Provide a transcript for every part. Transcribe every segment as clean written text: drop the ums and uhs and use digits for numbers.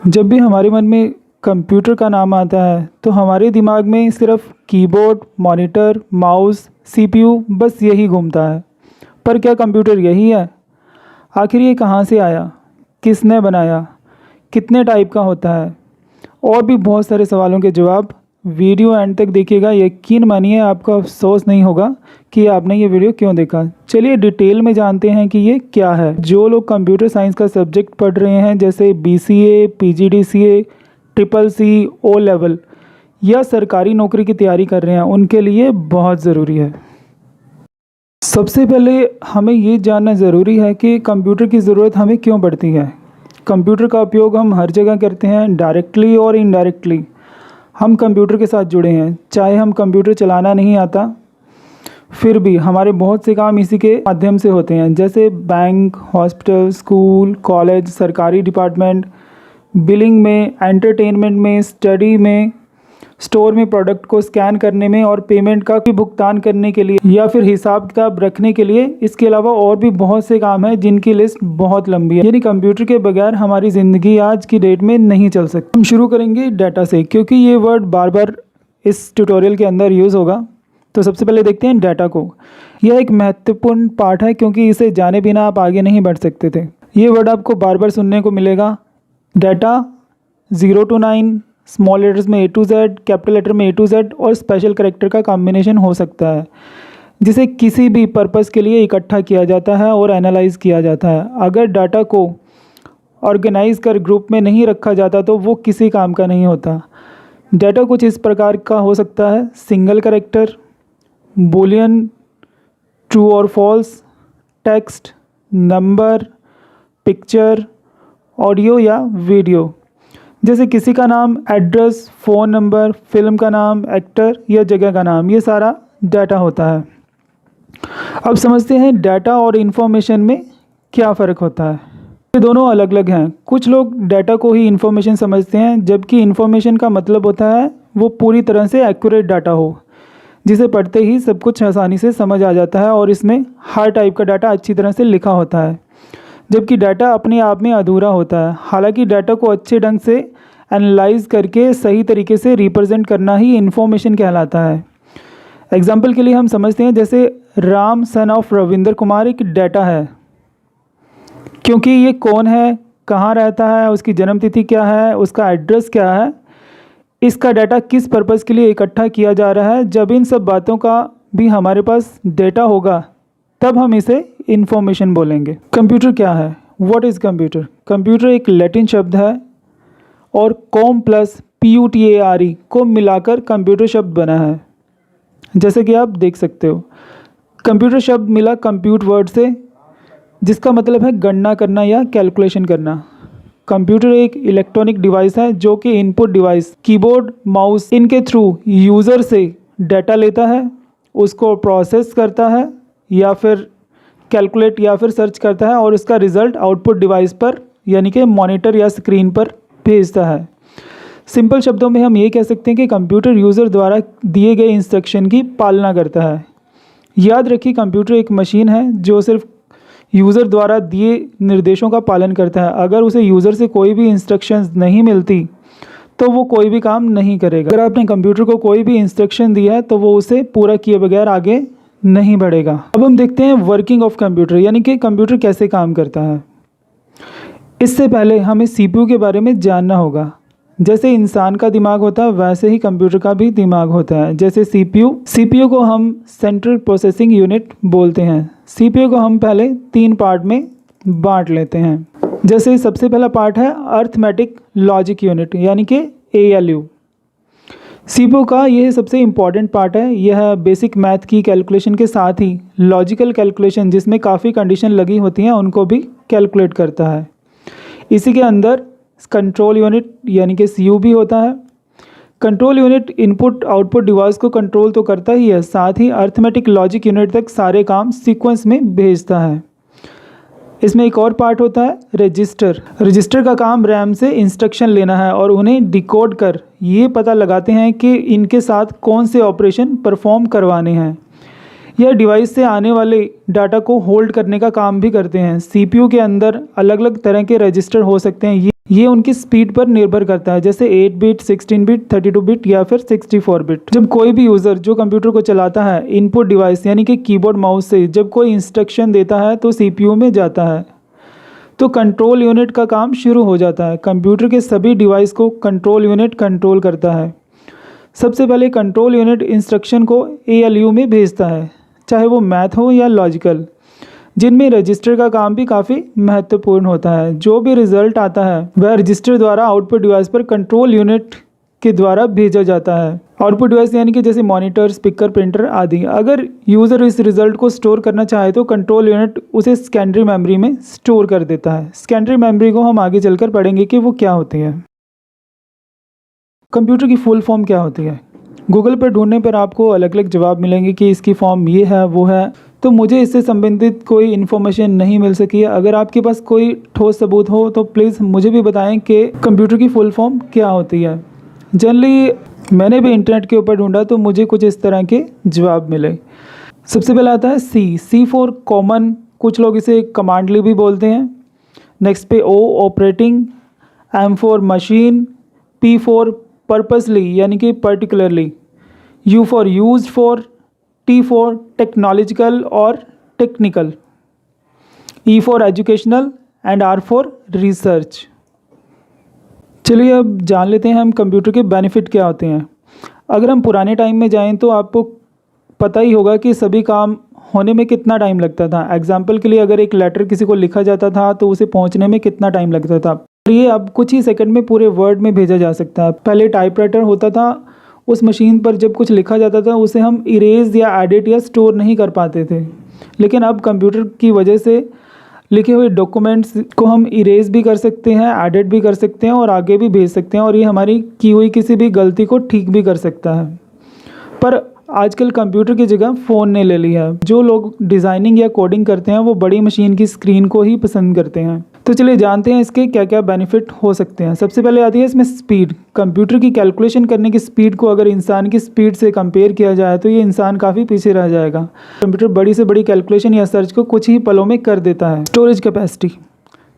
जब भी हमारे मन में कंप्यूटर का नाम आता है तो हमारे दिमाग में सिर्फ कीबोर्ड, मॉनिटर, माउस, सीपीयू बस यही घूमता है। पर क्या कंप्यूटर यही है? आखिर ये कहाँ से आया, किसने बनाया, कितने टाइप का होता है, और भी बहुत सारे सवालों के जवाब वीडियो एंड तक देखिएगा। यकीन मानिए आपको अफसोस नहीं होगा कि आपने ये वीडियो क्यों देखा। चलिए डिटेल में जानते हैं कि ये क्या है। जो लोग कंप्यूटर साइंस का सब्जेक्ट पढ़ रहे हैं जैसे BCA, PGDCA, triple C, O level या सरकारी नौकरी की तैयारी कर रहे हैं, उनके लिए बहुत ज़रूरी है। सबसे पहले हमें ये जानना ज़रूरी है कि कंप्यूटर की ज़रूरत हमें क्यों पड़ती है। कंप्यूटर का उपयोग हम हर जगह करते हैं, डायरेक्टली और इनडायरेक्टली हम कंप्यूटर के साथ जुड़े हैं। चाहे हम कंप्यूटर चलाना नहीं आता, फिर भी हमारे बहुत से काम इसी के माध्यम से होते हैं, जैसे बैंक, हॉस्पिटल, स्कूल, कॉलेज, सरकारी डिपार्टमेंट, बिलिंग में, एंटरटेनमेंट में, स्टडी में, स्टोर में प्रोडक्ट को स्कैन करने में और पेमेंट का भुगतान करने के लिए या फिर हिसाब किताब रखने के लिए। इसके अलावा और भी बहुत से काम हैं जिनकी लिस्ट बहुत लंबी है। यानी कंप्यूटर के बगैर हमारी ज़िंदगी आज की डेट में नहीं चल सकती। हम शुरू करेंगे डाटा से, क्योंकि ये वर्ड बार बार इस ट्यूटोरियल के अंदर यूज़ होगा। तो सबसे पहले देखते हैं डाटा को। यह एक महत्वपूर्ण पार्ट है क्योंकि इसे जाने बिना आप आगे नहीं बढ़ सकते थे। ये वर्ड आपको बार बार सुनने को मिलेगा। डाटा 0 to 9, स्मॉल लेटर्स में A to Z, capital letter में A to Z और स्पेशल कैरेक्टर का कॉम्बिनेशन हो सकता है, जिसे किसी भी पर्पस के लिए इकट्ठा किया जाता है और एनालाइज किया जाता है। अगर डाटा को ऑर्गेनाइज कर ग्रुप में नहीं रखा जाता तो वो किसी काम का नहीं होता। डाटा कुछ इस प्रकार का हो सकता है: सिंगल कैरेक्टर, बूलियन, ट्रू और false, text, number, picture, audio या वीडियो। जैसे किसी का नाम, एड्रेस, फ़ोन नंबर, फिल्म का नाम, एक्टर या जगह का नाम, ये सारा डाटा होता है। अब समझते हैं डाटा और इन्फॉर्मेशन में क्या फ़र्क होता है। ये दोनों अलग अलग हैं। कुछ लोग डाटा को ही इन्फॉर्मेशन समझते हैं, जबकि इन्फॉर्मेशन का मतलब होता है वो पूरी तरह से एक्यूरेट डाटा हो, जिसे पढ़ते ही सब कुछ आसानी से समझ आ जाता है और इसमें हर टाइप का डाटा अच्छी तरह से लिखा होता है। जबकि डाटा अपने आप में अधूरा होता है। हालांकि डाटा को अच्छे ढंग से एनालाइज करके सही तरीके से रिप्रेजेंट करना ही इन्फॉर्मेशन कहलाता है। एग्जाम्पल के लिए हम समझते हैं जैसे राम सन ऑफ रविंद्र कुमार एक डाटा है, क्योंकि ये कौन है, कहाँ रहता है, उसकी जन्म तिथि क्या है, उसका एड्रेस क्या है, इसका डाटा किस पर्पज़ के लिए इकट्ठा किया जा रहा है। जब इन सब बातों का भी हमारे पास डाटा होगा तब हम इसे इन्फॉर्मेशन बोलेंगे। कंप्यूटर क्या है? What is computer? कंप्यूटर एक लैटिन शब्द है और कॉम प्लस PUTERE को मिलाकर कंप्यूटर शब्द बना है। जैसे कि आप देख सकते हो, कंप्यूटर शब्द मिला कंप्यूट वर्ड से, जिसका मतलब है गणना करना या कैलकुलेशन करना। कंप्यूटर एक इलेक्ट्रॉनिक डिवाइस है जो कि इनपुट डिवाइस, कीबोर्ड, माउस, इनके थ्रू यूज़र से डाटा लेता है, उसको प्रोसेस करता है या फिर कैलकुलेट या फिर सर्च करता है और उसका रिज़ल्ट आउटपुट डिवाइस पर यानी कि मॉनिटर या स्क्रीन पर भेजता है। सिंपल शब्दों में हम ये कह सकते हैं कि कंप्यूटर यूज़र द्वारा दिए गए इंस्ट्रक्शन की पालना करता है। याद रखिए, कंप्यूटर एक मशीन है जो सिर्फ यूज़र द्वारा दिए निर्देशों का पालन करता है। अगर उसे यूज़र से कोई भी इंस्ट्रक्शंस नहीं मिलती तो वो कोई भी काम नहीं करेगा। अगर आपने कंप्यूटर को कोई भी इंस्ट्रक्शन दिया है तो वो उसे पूरा किए बगैर आगे नहीं बढ़ेगा। अब हम देखते हैं वर्किंग ऑफ कंप्यूटर, यानी कि कंप्यूटर कैसे काम करता है। इससे पहले हमें CPU के बारे में जानना होगा। जैसे इंसान का दिमाग होता है वैसे ही कंप्यूटर का भी दिमाग होता है। जैसे CPU को हम सेंट्रल प्रोसेसिंग यूनिट बोलते हैं। CPU को हम पहले 3 पार्ट में बांट लेते हैं। जैसे सबसे पहला पार्ट है अर्थमेटिक लॉजिक यूनिट, यानी कि ALU। CPU का यह सबसे इम्पॉर्टेंट पार्ट है। यह बेसिक मैथ की कैलकुलेशन के साथ ही लॉजिकल कैलकुलेशन, जिसमें काफ़ी कंडीशन लगी होती हैं, उनको भी कैलकुलेट करता है। इसी के अंदर कंट्रोल यूनिट यानी कि CU भी होता है। Control unit input output device को कंट्रोल तो करता ही है, साथ ही अर्थमेटिक लॉजिक यूनिट तक सारे काम सीक्वेंस में भेजता है। इसमें एक और पार्ट होता है रजिस्टर का काम रैम से इंस्ट्रक्शन लेना है और उन्हें डिकोड कर ये पता लगाते हैं कि इनके साथ कौन से ऑपरेशन परफॉर्म करवाने हैं। यह डिवाइस से आने वाले डाटा को होल्ड करने का काम भी करते हैं। CPU के अंदर अलग अलग तरह के रजिस्टर हो सकते हैं। ये उनकी स्पीड पर निर्भर करता है, जैसे 8 बिट, 16 बिट, 32 बिट या फिर 64 बिट। जब कोई भी यूज़र जो कंप्यूटर को चलाता है इनपुट डिवाइस यानी कि कीबोर्ड माउस से जब कोई इंस्ट्रक्शन देता है तो सीपीयू में जाता है, तो कंट्रोल यूनिट का काम शुरू हो जाता है। कंप्यूटर के सभी डिवाइस को कंट्रोल यूनिट कंट्रोल करता है। सबसे पहले कंट्रोल यूनिट इंस्ट्रक्शन को एएलयू में भेजता है, चाहे वो मैथ हो या लॉजिकल, जिनमें रजिस्टर का काम भी काफ़ी महत्वपूर्ण होता है। जो भी रिजल्ट आता है वह रजिस्टर द्वारा आउटपुट डिवाइस पर कंट्रोल यूनिट के द्वारा भेजा जाता है। आउटपुट डिवाइस यानी कि जैसे मॉनिटर, स्पीकर, प्रिंटर आदि। अगर यूज़र इस रिजल्ट को स्टोर करना चाहे तो कंट्रोल यूनिट उसे सेकेंडरी मेमोरी में स्टोर कर देता है। सेकेंडरी मेमोरी को हम आगे चलकर पढ़ेंगे कि वो क्या होती है। कंप्यूटर की फुल फॉर्म क्या होती है? गूगल पर ढूंढने पर आपको अलग अलग जवाब मिलेंगे कि इसकी फॉर्म ये है वो है, तो मुझे इससे संबंधित कोई इन्फॉर्मेशन नहीं मिल सकी है। अगर आपके पास कोई ठोस सबूत हो तो प्लीज़ मुझे भी बताएं कि कंप्यूटर की फुल फॉर्म क्या होती है। जनरली मैंने भी इंटरनेट के ऊपर ढूंढा तो मुझे कुछ इस तरह के जवाब मिले। सबसे पहले आता है सी फॉर कॉमन, कुछ लोग इसे कमांडली भी बोलते हैं। नेक्स्ट पे O operating, M for machine, P for purposely यानी कि particularly, U for used for, T for technological और technical, E for educational and R for research. चलिए अब जान लेते हैं हम कंप्यूटर के बेनिफिट क्या होते हैं। अगर हम पुराने टाइम में जाएं तो आपको पता ही होगा कि सभी काम होने में कितना टाइम लगता था। एग्जाम्पल के लिए अगर एक लेटर किसी को लिखा जाता था तो उसे पहुंचने में कितना टाइम लगता था, और ये अब कुछ ही सेकंड में पूरे वर्ड में भेजा जा सकता है। पहले टाइपराइटर होता था, उस मशीन पर जब कुछ लिखा जाता था उसे हम इरेज या एडिट या स्टोर नहीं कर पाते थे, लेकिन अब कंप्यूटर की वजह से लिखे हुए डॉक्यूमेंट्स को हम इरेज भी कर सकते हैं, एडिट भी कर सकते हैं और आगे भी भेज सकते हैं, और ये हमारी की हुई किसी भी गलती को ठीक भी कर सकता है। पर आजकल कंप्यूटर की जगह फ़ोन ने ले ली है। जो लोग डिज़ाइनिंग या कोडिंग करते हैं वो बड़ी मशीन की स्क्रीन को ही पसंद करते हैं। तो चलिए जानते हैं इसके क्या क्या बेनिफिट हो सकते हैं। सबसे पहले आती है इसमें स्पीड। कंप्यूटर की कैलकुलेशन करने की स्पीड को अगर इंसान की स्पीड से कंपेयर किया जाए तो ये इंसान काफ़ी पीछे रह जाएगा। कंप्यूटर बड़ी से बड़ी कैलकुलेशन या सर्च को कुछ ही पलों में कर देता है। स्टोरेज कैपेसिटी,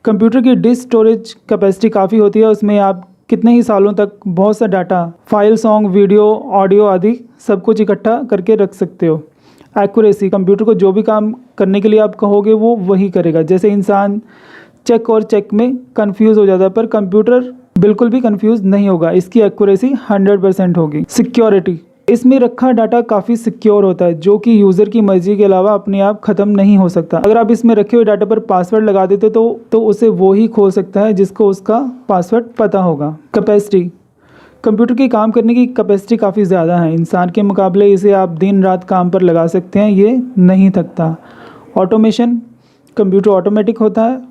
कंप्यूटर की डिस्क स्टोरेज कैपेसिटी काफ़ी होती है। उसमें आप कितने ही सालों तक बहुत सा data, file, song, video, audio आदि सब कुछ इकट्ठा करके रख सकते हो। एक्यूरेसी, कंप्यूटर को जो भी काम करने के लिए आप कहोगे वो वही करेगा। जैसे इंसान चेक और चेक में कंफ्यूज हो जाता है, पर कंप्यूटर बिल्कुल भी कंफ्यूज नहीं होगा, इसकी एक्यूरेसी 100% होगी। सिक्योरिटी, इसमें रखा डाटा काफ़ी सिक्योर होता है, जो कि यूज़र की मर्जी के अलावा अपने आप ख़त्म नहीं हो सकता। अगर आप इसमें रखे हुए डाटा पर पासवर्ड लगा देते तो उसे वो ही खोल सकता है जिसको उसका पासवर्ड पता होगा। कैपेसिटी, कंप्यूटर की काम करने की कैपेसिटी काफ़ी ज़्यादा है। इंसान के मुकाबले इसे आप दिन रात काम पर लगा सकते हैं, ये नहीं थकता। ऑटोमेशन, कंप्यूटर ऑटोमेटिक होता है।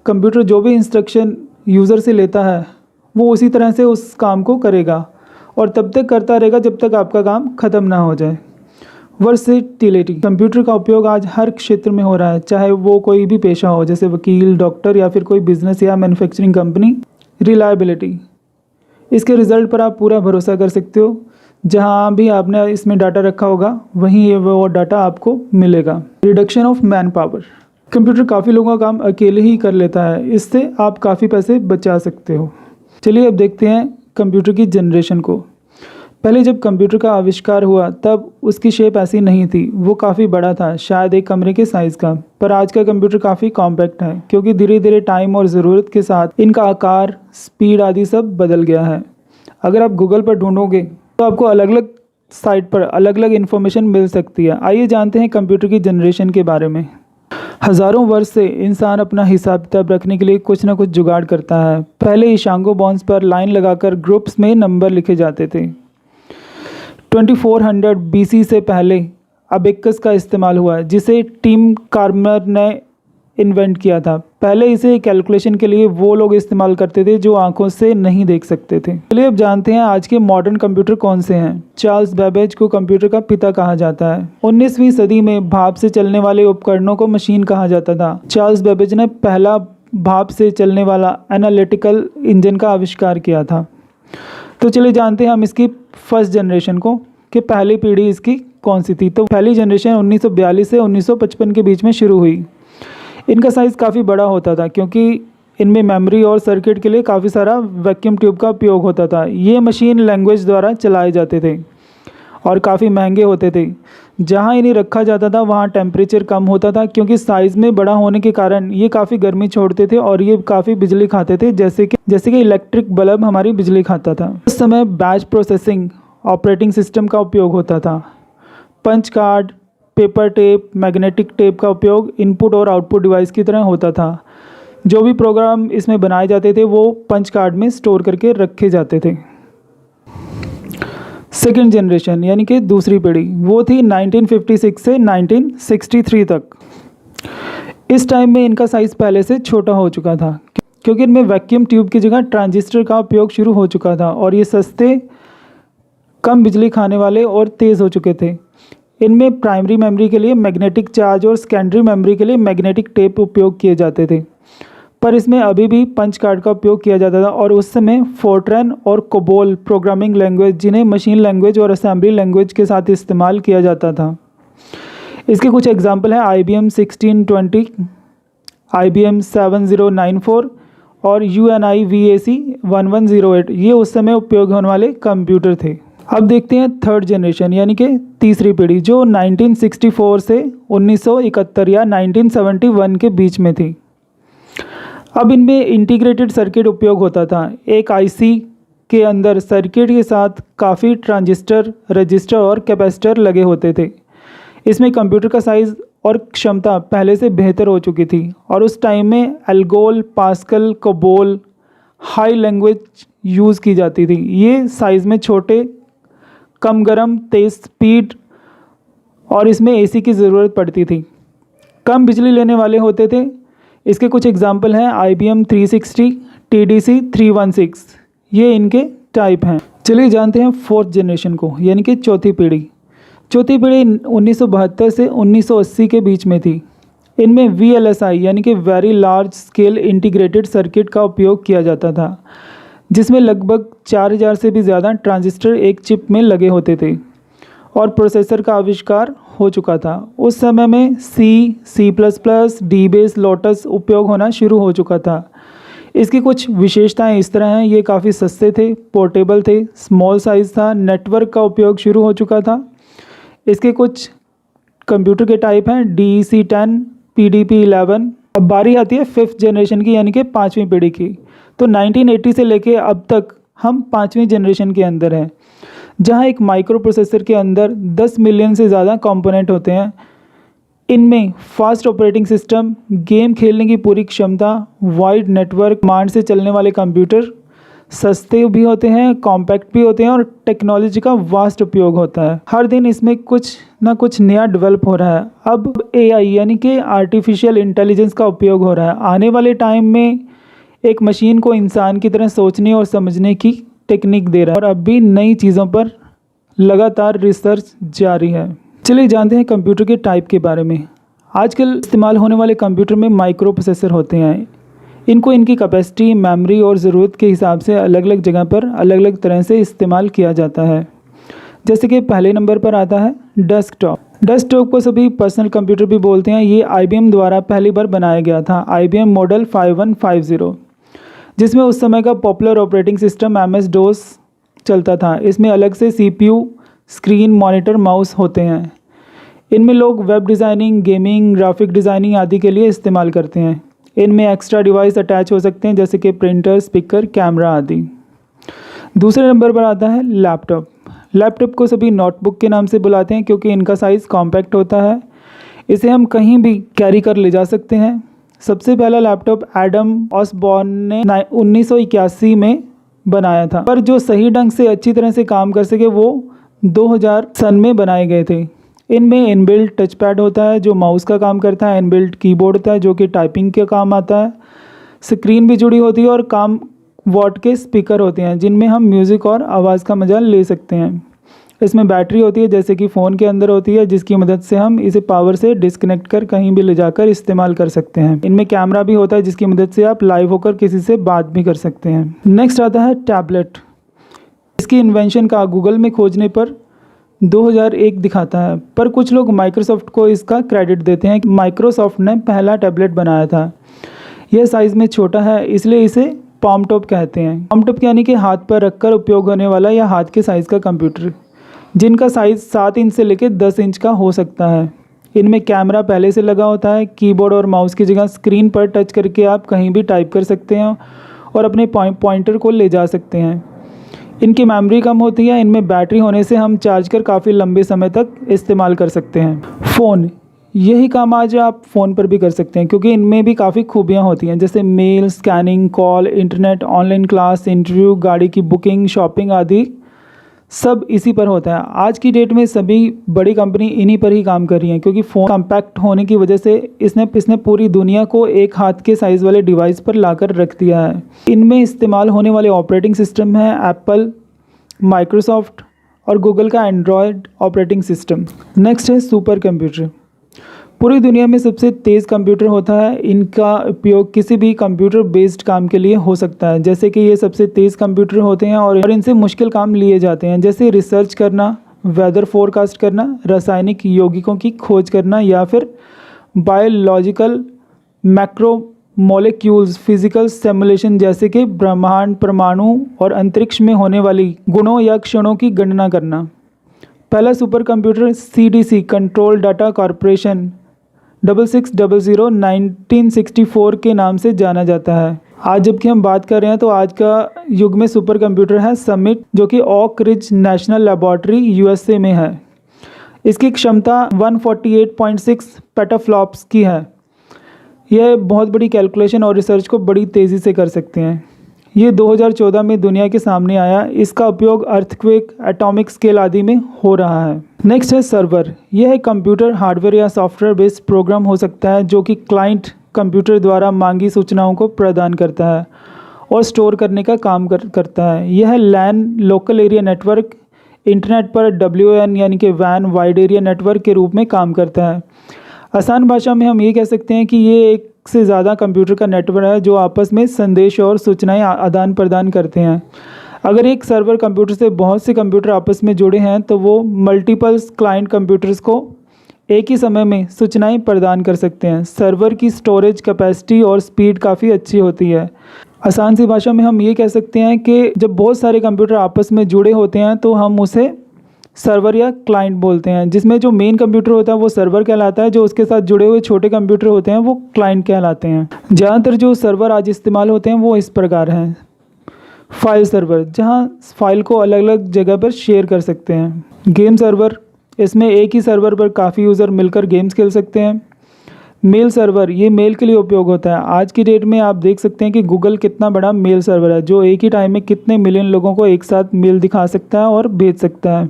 कंप्यूटर जो भी इंस्ट्रक्शन यूज़र से लेता है वो उसी तरह से उस काम को करेगा और तब तक करता रहेगा जब तक आपका काम ख़त्म ना हो जाए। वर्सेटिलिटी, कंप्यूटर का उपयोग आज हर क्षेत्र में हो रहा है, चाहे वो कोई भी पेशा हो, जैसे वकील, डॉक्टर या फिर कोई बिजनेस या मैन्युफैक्चरिंग कंपनी। रिलायबिलिटी, इसके रिज़ल्ट पर आप पूरा भरोसा कर सकते हो। जहाँ भी आपने इसमें डाटा रखा होगा वहीं ये वो डाटा आपको मिलेगा। Reduction of man power, computer काफ़ी लोगों का काम अकेले ही कर लेता है, इससे आप काफ़ी पैसे बचा सकते हो। चलिए अब देखते हैं कंप्यूटर की जनरेशन को। पहले जब कंप्यूटर का आविष्कार हुआ तब उसकी शेप ऐसी नहीं थी, वो काफ़ी बड़ा था, शायद एक कमरे के साइज़ का। पर आज का कंप्यूटर काफ़ी कॉम्पैक्ट है, क्योंकि धीरे धीरे टाइम और ज़रूरत के साथ इनका आकार, स्पीड आदि सब बदल गया है। अगर आप गूगल पर ढूंढोगे तो आपको अलग अलग साइट पर अलग अलग इन्फॉर्मेशन मिल सकती है। आइए जानते हैं कंप्यूटर की जनरेशन के बारे में। हज़ारों वर्ष से इंसान अपना हिसाब किताब रखने के लिए कुछ ना कुछ जुगाड़ करता है। पहले इशांगो बॉन्ड्स पर लाइन लगाकर ग्रुप्स में नंबर लिखे जाते थे। 2400 BC से पहले अबेकस का इस्तेमाल हुआ, जिसे टिम कार्मर ने इन्वेंट किया था। पहले इसे कैलकुलेशन के लिए वो लोग इस्तेमाल करते थे जो आंखों से नहीं देख सकते थे। चलिए अब जानते हैं आज के मॉडर्न कंप्यूटर कौन से हैं। चार्ल्स बेबेज को कंप्यूटर का पिता कहा जाता है। 19वीं सदी में भाप से चलने वाले उपकरणों को मशीन कहा जाता था। चार्ल्स बेबेज ने पहला भाप से चलने वाला एनालिटिकल इंजन का आविष्कार किया था। तो चलिए जानते हैं हम इसकी फर्स्ट जनरेशन को, कि पहली पीढ़ी इसकी कौन सी थी। तो पहली जनरेशन 1942 से 1955 के बीच में शुरू हुई। इनका साइज़ काफ़ी बड़ा होता था, क्योंकि इनमें मेमोरी और सर्किट के लिए काफ़ी सारा वैक्यूम ट्यूब का उपयोग होता था। ये मशीन लैंग्वेज द्वारा चलाए जाते थे और काफ़ी महंगे होते थे। जहाँ इन्हें रखा जाता था वहाँ टेम्परेचर कम होता था, क्योंकि साइज़ में बड़ा होने के कारण ये काफ़ी गर्मी छोड़ते थे और ये काफ़ी बिजली खाते थे, जैसे कि इलेक्ट्रिक बल्ब हमारी बिजली खाता था। उस समय बैच प्रोसेसिंग ऑपरेटिंग सिस्टम का उपयोग होता था। Punch card, paper tape, magnetic tape का उपयोग इनपुट और आउटपुट डिवाइस की तरह होता था। जो भी प्रोग्राम इसमें बनाए जाते थे वो पंच कार्ड में स्टोर करके रखे जाते थे। सेकेंड जनरेशन यानी कि दूसरी पीढ़ी वो थी 1956 से 1963 तक। इस टाइम में इनका साइज़ पहले से छोटा हो चुका था, क्योंकि इनमें वैक्यूम ट्यूब की जगह ट्रांजिस्टर का उपयोग शुरू हो चुका था और ये सस्ते, कम बिजली खाने वाले और तेज़ हो चुके थे। इनमें प्राइमरी मेमोरी के लिए मैग्नेटिक चार्ज और सेकेंडरी मेमोरी के लिए मैग्नेटिक टेप उपयोग किए जाते थे, पर इसमें अभी भी पंच कार्ड का उपयोग किया जाता था। और उस समय फोर्ट्रैन और कोबोल प्रोग्रामिंग लैंग्वेज, जिन्हें मशीन लैंग्वेज और असेंबली लैंग्वेज के साथ इस्तेमाल किया जाता था। इसके कुछ एग्जांपल हैं IBM 1620, IBM 7094 और UNI VAC 1108। ये उस समय उपयोग होने वाले कंप्यूटर थे। अब देखते हैं थर्ड जनरेशन यानी कि तीसरी पीढ़ी, जो 1964 से 1971 या 1971 के बीच में थी। अब इनमें इंटीग्रेटेड सर्किट उपयोग होता था। एक IC के अंदर सर्किट के साथ काफ़ी ट्रांजिस्टर, रजिस्टर और कैपेसिटर लगे होते थे। इसमें कंप्यूटर का साइज़ और क्षमता पहले से बेहतर हो चुकी थी और उस टाइम में ALGOL, pascal, COBOL, high language use की जाती थी। ये साइज़ में छोटे, कम गर्म, तेज़ स्पीड और इसमें AC की ज़रूरत पड़ती थी। कम बिजली लेने वाले होते थे। इसके कुछ एग्जाम्पल हैं IBM 360, TDC 316। ये इनके टाइप हैं। चलिए जानते हैं फोर्थ जनरेशन को यानी कि चौथी पीढ़ी। चौथी पीढ़ी 1972 से 1980 के बीच में थी। इनमें VLSI यानी कि very large scale integrated circuit का उपयोग किया जाता था, जिसमें लगभग 4000 से भी ज़्यादा ट्रांजिस्टर एक चिप में लगे होते थे और प्रोसेसर का आविष्कार हो चुका था। उस समय में C++, DBase, लोटस उपयोग होना शुरू हो चुका था। इसकी कुछ विशेषताएं इस तरह हैं। ये काफ़ी सस्ते थे, पोर्टेबल थे, स्मॉल साइज़ था, नेटवर्क का उपयोग शुरू हो चुका था। इसके कुछ कंप्यूटर के टाइप हैं DEC10, PDP-11। अब बारी आती है फिफ्थ जनरेशन की यानी कि पाँचवीं पीढ़ी की। तो 1980 से लेके अब तक हम पाँचवीं जनरेशन के अंदर हैं, जहां एक माइक्रो प्रोसेसर के अंदर 10 मिलियन से ज़्यादा कंपोनेंट होते हैं। इनमें फास्ट ऑपरेटिंग सिस्टम, गेम खेलने की पूरी क्षमता, वाइड नेटवर्क, कमांड से चलने वाले कंप्यूटर सस्ते भी होते हैं, कॉम्पैक्ट भी होते हैं और टेक्नोलॉजी का वास्ट उपयोग होता है। हर दिन इसमें कुछ ना कुछ नया डेवलप हो रहा है। अब AI यानी कि आर्टिफिशियल इंटेलिजेंस का उपयोग हो रहा है। आने वाले टाइम में एक मशीन को इंसान की तरह सोचने और समझने की टेक्निक दे रहा है और अब भी नई चीज़ों पर लगातार रिसर्च जारी है। चलिए जानते हैं कंप्यूटर के टाइप के बारे में। आजकल इस्तेमाल होने वाले कंप्यूटर में माइक्रो प्रोसेसर होते हैं। इनको इनकी कैपेसिटी, मेमोरी और ज़रूरत के हिसाब से अलग अलग जगह पर अलग अलग तरह से इस्तेमाल किया जाता है। जैसे कि पहले नंबर पर आता है डेस्कटॉप। डेस्कटॉप को सभी पर्सनल कंप्यूटर भी बोलते हैं। ये IBM द्वारा पहली बार बनाया गया था, IBM मॉडल 5150, जिसमें उस समय का पॉपुलर ऑपरेटिंग सिस्टम MS-DOS चलता था। इसमें अलग से CPU, स्क्रीन, मॉनिटर, माउस होते हैं। इनमें लोग web designing, gaming, graphic designing आदि के लिए इस्तेमाल करते हैं। इनमें एक्स्ट्रा डिवाइस अटैच हो सकते हैं, जैसे कि प्रिंटर, स्पीकर, कैमरा आदि। दूसरे नंबर पर आता है लैपटॉप। लैपटॉप को सभी नोटबुक के नाम से बुलाते हैं, क्योंकि इनका साइज़ कॉम्पैक्ट होता है। इसे हम कहीं भी कैरी कर ले जा सकते हैं। सबसे पहला लैपटॉप एडम ऑसबॉर्न ने 1981 में बनाया था, पर जो सही ढंग से अच्छी तरह से काम कर सके वो 2000 सन में बनाए गए थे। इनमें इनबिल्ट टच पैड होता है जो माउस का काम करता है, इनबिल्ट कीबोर्ड होता है जो कि टाइपिंग के काम आता है, स्क्रीन भी जुड़ी होती है और कम वॉट के स्पीकर होते हैं जिनमें हम म्यूज़िक और आवाज़ का मजा ले सकते हैं। इसमें बैटरी होती है जैसे कि फ़ोन के अंदर होती है, जिसकी मदद से हम इसे पावर से डिस्कनेक्ट कर कहीं भी ले जाकर इस्तेमाल कर सकते हैं। इनमें कैमरा भी होता है जिसकी मदद से आप लाइव होकर किसी से बात भी कर सकते हैं। नेक्स्ट आता है टैबलेट। इसकी इन्वेंशन का गूगल में खोजने पर 2001 दिखाता है, पर कुछ लोग माइक्रोसॉफ्ट को इसका क्रेडिट देते हैं कि माइक्रोसॉफ्ट ने पहला टैबलेट बनाया था। यह साइज़ में छोटा है, इसलिए इसे पाम टॉप कहते हैं। पाम टॉप यानी कि हाथ पर रखकर उपयोग होने वाला या हाथ के साइज़ का कंप्यूटर, जिनका साइज़ 7 इंच से लेकर 10 इंच का हो सकता है। इनमें कैमरा पहले से लगा होता है। कीबोर्ड और माउस की जगह स्क्रीन पर टच करके आप कहीं भी टाइप कर सकते हैं और अपने पॉइंटर को ले जा सकते हैं। इनकी मेमोरी कम होती है। इनमें बैटरी होने से हम चार्ज कर काफ़ी लंबे समय तक इस्तेमाल कर सकते हैं। फ़ोन, यही काम आज आप फ़ोन पर भी कर सकते हैं, क्योंकि इनमें भी काफ़ी खूबियाँ होती हैं, जैसे mail, scanning, call, internet, online class, interview, गाड़ी की बुकिंग, शॉपिंग आदि सब इसी पर होता है। आज की डेट में सभी बड़ी कंपनी इन्हीं पर ही काम कर रही हैं, क्योंकि फ़ोन कॉम्पैक्ट होने की वजह से इसने पूरी दुनिया को एक हाथ के साइज़ वाले डिवाइस पर लाकर रख दिया है। इनमें इस्तेमाल होने वाले ऑपरेटिंग सिस्टम है एप्पल, माइक्रोसॉफ्ट और गूगल का एंड्रॉयड ऑपरेटिंग सिस्टम। नेक्स्ट है सुपर कंप्यूटर। पूरी दुनिया में सबसे तेज़ कंप्यूटर होता है। इनका उपयोग किसी भी कंप्यूटर बेस्ड काम के लिए हो सकता है, जैसे कि ये सबसे तेज़ कंप्यूटर होते हैं और इनसे मुश्किल काम लिए जाते हैं, जैसे रिसर्च करना, वेदर फोरकास्ट करना, रासायनिक यौगिकों की खोज करना या फिर बायोलॉजिकल मैक्रोमोलेक्यूल्स फिजिकल सिमुलेशन, जैसे कि ब्रह्मांड, परमाणु और अंतरिक्ष में होने वाली गुणों या क्षणों की गणना करना। पहला super computer CDC control data corporation 6600 1964 के नाम से जाना जाता है। आज जबकि हम बात कर रहे हैं तो आज का युग में सुपर कंप्यूटर है समिट, जो कि Oak Ridge national laboratory USA में है। इसकी क्षमता 148.6 पेटाफ्लॉप्स की है। यह बहुत बड़ी कैलकुलेशन और रिसर्च को बड़ी तेज़ी से कर सकते हैं। ये 2014 में दुनिया के सामने आया। इसका उपयोग अर्थक्वेक, एटॉमिक स्केल आदि में हो रहा है। नेक्स्ट है सर्वर। यह एक कंप्यूटर हार्डवेयर या सॉफ्टवेयर बेस्ड प्रोग्राम हो सकता है, जो कि क्लाइंट कंप्यूटर द्वारा मांगी सूचनाओं को प्रदान करता है और स्टोर करने का काम करता है। यह LAN, local area network, internet पर WAN यानी कि वैन, वाइड एरिया नेटवर्क के रूप में काम करता है। आसान भाषा में हम ये कह सकते हैं कि ये एक से ज़्यादा कंप्यूटर का नेटवर्क है जो आपस में संदेश और सूचनाएं आदान प्रदान करते हैं। अगर एक सर्वर कंप्यूटर से बहुत से कंप्यूटर आपस में जुड़े हैं तो वो मल्टीपल्स क्लाइंट कंप्यूटर्स को एक ही समय में सूचनाएं प्रदान कर सकते हैं। सर्वर की स्टोरेज कैपेसिटी और स्पीड काफ़ी अच्छी होती है। आसान सी भाषा में हम ये कह सकते हैं कि जब बहुत सारे कंप्यूटर आपस में जुड़े होते हैं तो हम उसे सर्वर या क्लाइंट बोलते हैं, जिसमें जो मेन कंप्यूटर होता है वो सर्वर कहलाता है, जो उसके साथ जुड़े हुए छोटे कंप्यूटर होते हैं वो क्लाइंट कहलाते हैं। ज़्यादातर जो सर्वर आज इस्तेमाल होते हैं वो इस प्रकार हैं। फाइल सर्वर, जहां फाइल को अलग अलग जगह पर शेयर कर सकते हैं। गेम सर्वर, इसमें एक ही सर्वर पर काफ़ी यूज़र मिलकर गेम्स खेल सकते हैं। मेल सर्वर, ये मेल के लिए उपयोग होता है। आज की डेट में आप देख सकते हैं कि गूगल कितना बड़ा मेल सर्वर है, जो एक ही टाइम में कितने मिलियन लोगों को एक साथ मेल दिखा सकता है और भेज सकता है।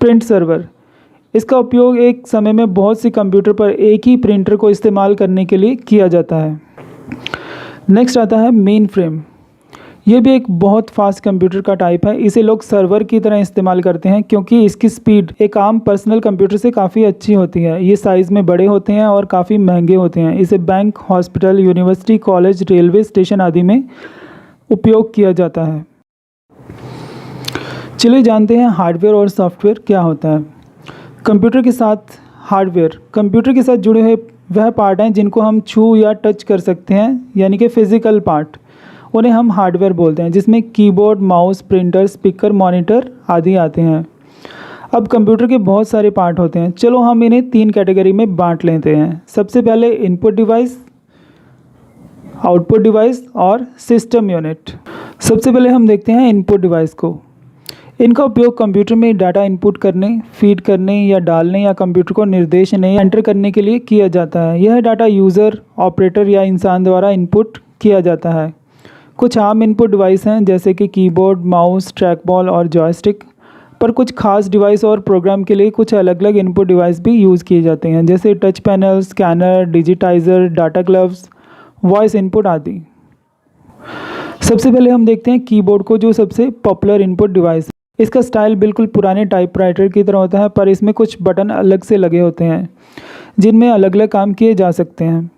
प्रिंट सर्वर, इसका उपयोग एक समय में बहुत सी कंप्यूटर पर एक ही प्रिंटर को इस्तेमाल करने के लिए किया जाता है। नेक्स्ट आता है मेन फ्रेम। ये भी एक बहुत फास्ट कंप्यूटर का टाइप है। इसे लोग सर्वर की तरह इस्तेमाल करते हैं क्योंकि इसकी स्पीड एक आम पर्सनल कंप्यूटर से काफ़ी अच्छी होती है। ये साइज़ में बड़े होते हैं और काफ़ी महंगे होते हैं। इसे bank, hospital, university, college, railway station आदि में उपयोग किया जाता है। चलिए जानते हैं हार्डवेयर और सॉफ्टवेयर क्या होता है। कंप्यूटर के साथ हार्डवेयर, कंप्यूटर के साथ जुड़े हुए वह पार्ट हैं जिनको हम छू या टच कर सकते हैं, यानी कि फिज़िकल पार्ट, उन्हें हम हार्डवेयर बोलते हैं, जिसमें keyboard, mouse, printer, speaker, monitor आदि आते हैं। अब कंप्यूटर के बहुत सारे पार्ट होते हैं। चलो हम इन्हें 3 कैटेगरी में बांट लेते हैं। सबसे पहले इनपुट डिवाइस, आउटपुट डिवाइस और सिस्टम यूनिट। सबसे पहले हम देखते हैं इनपुट डिवाइस को। इनका उपयोग कंप्यूटर में डाटा इनपुट करने, फीड करने या डालने या कंप्यूटर को निर्देश नहीं एंटर करने के लिए किया जाता है। यह डाटा यूज़र, ऑपरेटर या इंसान द्वारा इनपुट किया जाता है। कुछ आम इनपुट डिवाइस हैं जैसे कि कीबोर्ड, माउस, ट्रैकबॉल और जॉयस्टिक, पर कुछ खास डिवाइस और प्रोग्राम के लिए कुछ अलग अलग इनपुट डिवाइस भी यूज़ किए जाते हैं, जैसे touch panel, scanner, digitiser, data gloves, voice input आदि। सबसे पहले हम देखते हैं कीबोर्ड को, जो सबसे पॉपुलर इनपुट डिवाइस है। इसका स्टाइल बिल्कुल पुराने टाइपराइटर की तरह होता है, पर इसमें कुछ बटन अलग से लगे होते हैं जिनमें अलग अलग काम किए जा सकते हैं।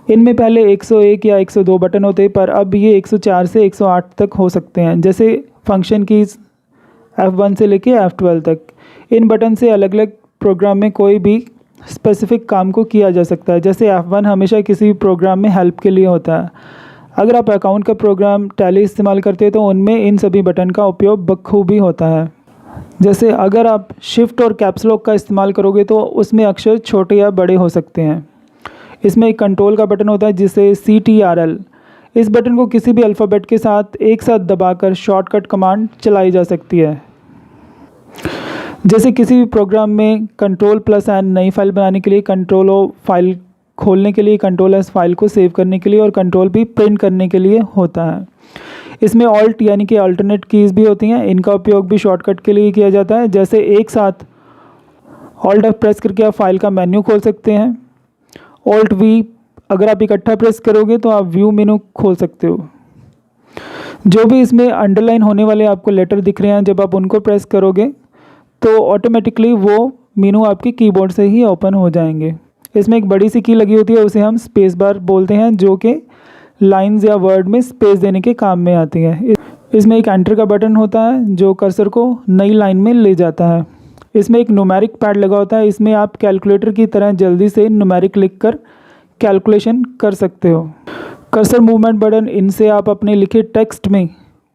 इनमें पहले 101 या 102 बटन होते, पर अब ये 104 से 108 तक हो सकते हैं, जैसे फंक्शन कीज़ F1 से लेके F12 तक। इन बटन से अलग अलग प्रोग्राम में कोई भी स्पेसिफिक काम को किया जा सकता है। जैसे F1 हमेशा किसी भी प्रोग्राम में हेल्प के लिए होता है। अगर आप अकाउंट का प्रोग्राम टैली इस्तेमाल करते हैं तो उनमें इन सभी बटन का उपयोग बखूबी होता है। जैसे अगर आप शिफ्ट और कैप्स लॉक का इस्तेमाल करोगे तो उसमें अक्षर छोटे या बड़े हो सकते हैं। इसमें एक कंट्रोल का बटन होता है जिसे CTRL, इस बटन को किसी भी अल्फ़ाबेट के साथ एक साथ दबाकर शॉर्टकट कमांड चलाई जा सकती है। जैसे किसी भी प्रोग्राम में Ctrl+N नई फाइल बनाने के लिए, Ctrl+O फाइल खोलने के लिए, Ctrl+S फाइल को सेव करने के लिए और Ctrl+P प्रिंट करने के लिए होता है। इसमें ऑल्ट यानी कि अल्टरनेट कीज़ भी होती हैं, इनका उपयोग भी शॉर्टकट के लिए किया जाता है। जैसे एक साथ ऑल्ट F प्रेस करके आप फाइल का मेन्यू खोल सकते हैं। ऑल्ट V अगर आप इकट्ठा प्रेस करोगे तो आप व्यू मेनू खोल सकते हो। जो भी इसमें अंडरलाइन होने वाले आपको लेटर दिख रहे हैं, जब आप उनको प्रेस करोगे तो ऑटोमेटिकली वो मेनू आपके कीबोर्ड से ही ओपन हो जाएंगे। इसमें एक बड़ी सी की लगी होती है, उसे हम स्पेस बार बोलते हैं, जो कि लाइंस या वर्ड में स्पेस देने के काम में आती है। इसमें एक एंटर का बटन होता है जो कर्सर को नई लाइन में ले जाता है। इसमें एक न्यूमेरिक पैड लगा होता है, इसमें आप कैलकुलेटर की तरह जल्दी से न्यूमेरिक लिख कर कैलकुलेशन कर सकते हो। कर्सर मूवमेंट बटन, इनसे आप अपने लिखे टेक्स्ट में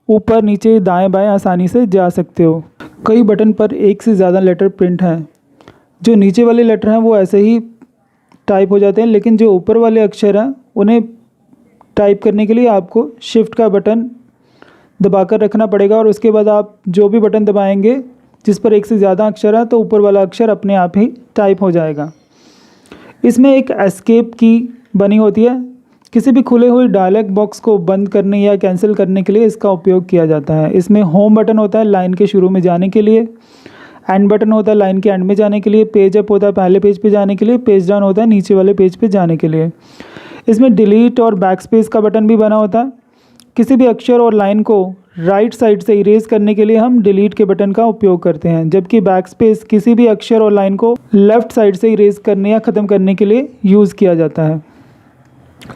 ऊपर नीचे दाएं बाएं आसानी से जा सकते हो। कई बटन पर एक से ज़्यादा लेटर प्रिंट हैं। जो नीचे वाले लेटर हैं वो ऐसे ही टाइप हो जाते हैं, लेकिन जो ऊपर वाले अक्षर हैं उन्हें टाइप करने के लिए आपको शिफ्ट का बटन दबाकर रखना पड़ेगा और उसके बाद आप जो भी बटन दबाएंगे जिस पर एक से ज़्यादा अक्षर है तो ऊपर वाला अक्षर अपने आप ही टाइप हो जाएगा। इसमें एक एस्केप की बनी होती है, किसी भी खुले हुए डायलॉग बॉक्स को बंद करने या कैंसिल करने के लिए इसका उपयोग किया जाता है। इसमें होम बटन होता है लाइन के शुरू में जाने के लिए, एंड बटन होता है लाइन के एंड में जाने के लिए, पेज अप होता है पहले पेज पे जाने के लिए, पेज डाउन होता है नीचे वाले पेज पे जाने के लिए। इसमें डिलीट और बैक स्पेस का बटन भी बना होता है। किसी भी अक्षर और लाइन को राइट साइड से इरेज करने के लिए हम डिलीट के बटन का उपयोग करते हैं, जबकि बैक स्पेस किसी भी अक्षर और लाइन को लेफ़्ट साइड से इरेज करने या ख़त्म करने के लिए यूज़ किया जाता है।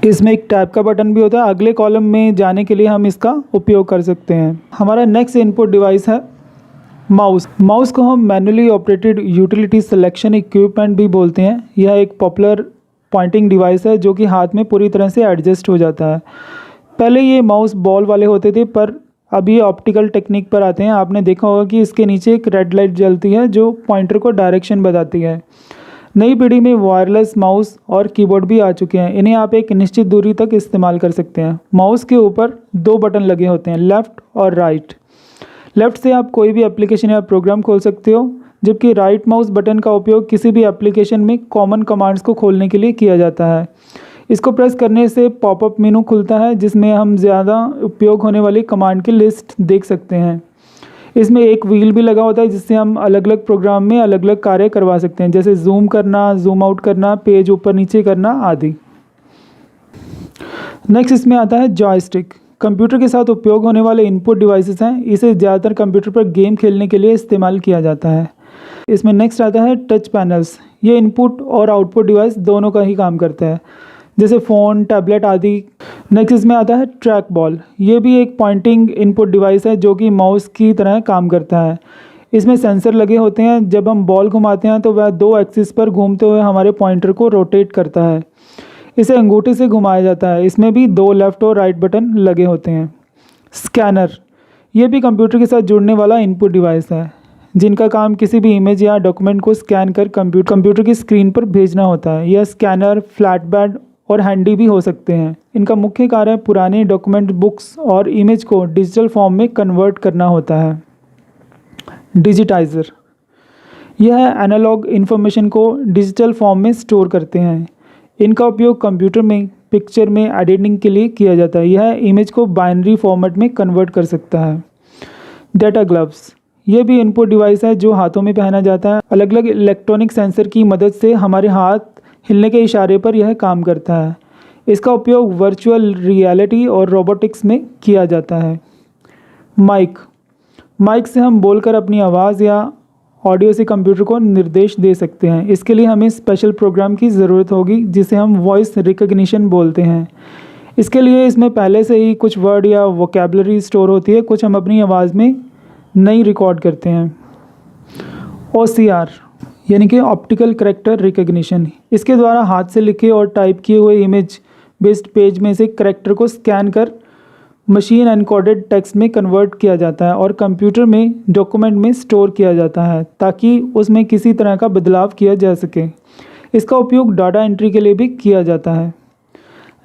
इसमें एक टैब का बटन भी होता है, अगले कॉलम में जाने के लिए हम इसका उपयोग कर सकते हैं। हमारा नेक्स्ट इनपुट डिवाइस है माउस। माउस को हम manually operated utility selection equipment भी बोलते हैं। यह एक पॉपुलर पॉइंटिंग डिवाइस है जो कि हाथ में पूरी तरह से एडजस्ट हो जाता है। पहले ये माउस बॉल वाले होते थे, पर अब ये ऑप्टिकल टेक्निक पर आते हैं। आपने देखा होगा कि इसके नीचे एक रेड लाइट जलती है जो पॉइंटर को डायरेक्शन बताती है। नई पीढ़ी में वायरलेस माउस और कीबोर्ड भी आ चुके हैं, इन्हें आप एक निश्चित दूरी तक इस्तेमाल कर सकते हैं। माउस के ऊपर दो बटन लगे होते हैं, लेफ़्ट और राइट। लेफ़्ट से आप कोई भी एप्लीकेशन या प्रोग्राम खोल सकते हो, जबकि राइट माउस बटन का उपयोग किसी भी एप्लीकेशन में कॉमन कमांड्स को खोलने के लिए किया जाता है। इसको प्रेस करने से पॉपअप मेनू खुलता है जिसमें हम ज़्यादा उपयोग होने वाली कमांड की लिस्ट देख सकते हैं। इसमें एक व्हील भी लगा होता है जिससे हम अलग अलग प्रोग्राम में अलग अलग कार्य करवा सकते हैं, जैसे जूम करना, जूम आउट करना, पेज ऊपर नीचे करना आदि। नेक्स्ट इसमें आता है जॉयस्टिक। कंप्यूटर के साथ उपयोग होने वाले इनपुट डिवाइसेस हैं। इसे ज़्यादातर कंप्यूटर पर गेम खेलने के लिए इस्तेमाल किया जाता है। इसमें नेक्स्ट आता है टच पैनल्स। ये इनपुट और आउटपुट डिवाइस दोनों का ही काम करता है, जैसे फ़ोन, टैबलेट आदि। नेक्स्ट इसमें आता है ट्रैक बॉल। ये भी एक पॉइंटिंग इनपुट डिवाइस है जो कि माउस की तरह काम करता है। इसमें सेंसर लगे होते हैं, जब हम बॉल घुमाते हैं तो वह दो एक्सिस पर घूमते हुए हमारे पॉइंटर को रोटेट करता है। इसे अंगूठे से घुमाया जाता है। इसमें भी दो लेफ़्ट और राइट बटन लगे होते हैं। स्कैनर, ये भी कंप्यूटर के साथ जुड़ने वाला इनपुट डिवाइस है, जिनका काम किसी भी इमेज या डॉक्यूमेंट को स्कैन कर कंप्यूटर की स्क्रीन पर भेजना होता है। यह स्कैनर फ्लैटबैड और हैंडी भी हो सकते हैं। इनका मुख्य कार्य पुराने डॉक्यूमेंट, बुक्स और इमेज को डिजिटल फॉर्म में कन्वर्ट करना होता है। डिजिटाइज़र, यह एनालॉग इन्फॉर्मेशन को डिजिटल फॉर्म में स्टोर करते हैं। इनका उपयोग कंप्यूटर में पिक्चर में एडिटिंग के लिए किया जाता है। यह इमेज को बाइनरी फॉर्मेट में कन्वर्ट कर सकता है। डेटा ग्लव्स, यह भी इनपुट डिवाइस है जो हाथों में पहना जाता है। अलग अलग इलेक्ट्रॉनिक सेंसर की मदद से हमारे हाथ हिलने के इशारे पर यह काम करता है। इसका उपयोग वर्चुअल रियलिटी और रोबोटिक्स में किया जाता है। माइक से हम बोलकर अपनी आवाज़ या ऑडियो से कंप्यूटर को निर्देश दे सकते हैं। इसके लिए हमें स्पेशल प्रोग्राम की ज़रूरत होगी जिसे हम वॉइस रिकग्निशन बोलते हैं। इसके लिए इसमें पहले से ही कुछ वर्ड या वोकेबलरी स्टोर होती है, कुछ हम अपनी आवाज़ में नई रिकॉर्ड करते हैं। OCR, यानी कि ऑप्टिकल कैरेक्टर रिकग्निशन। इसके द्वारा हाथ से लिखे और टाइप किए हुए इमेज बेस्ड पेज में से कैरेक्टर को स्कैन कर मशीन एनकोडेड टेक्स्ट में कन्वर्ट किया जाता है और कंप्यूटर में डॉक्यूमेंट में स्टोर किया जाता है ताकि उसमें किसी तरह का बदलाव किया जा सके। इसका उपयोग डाटा एंट्री के लिए भी किया जाता है।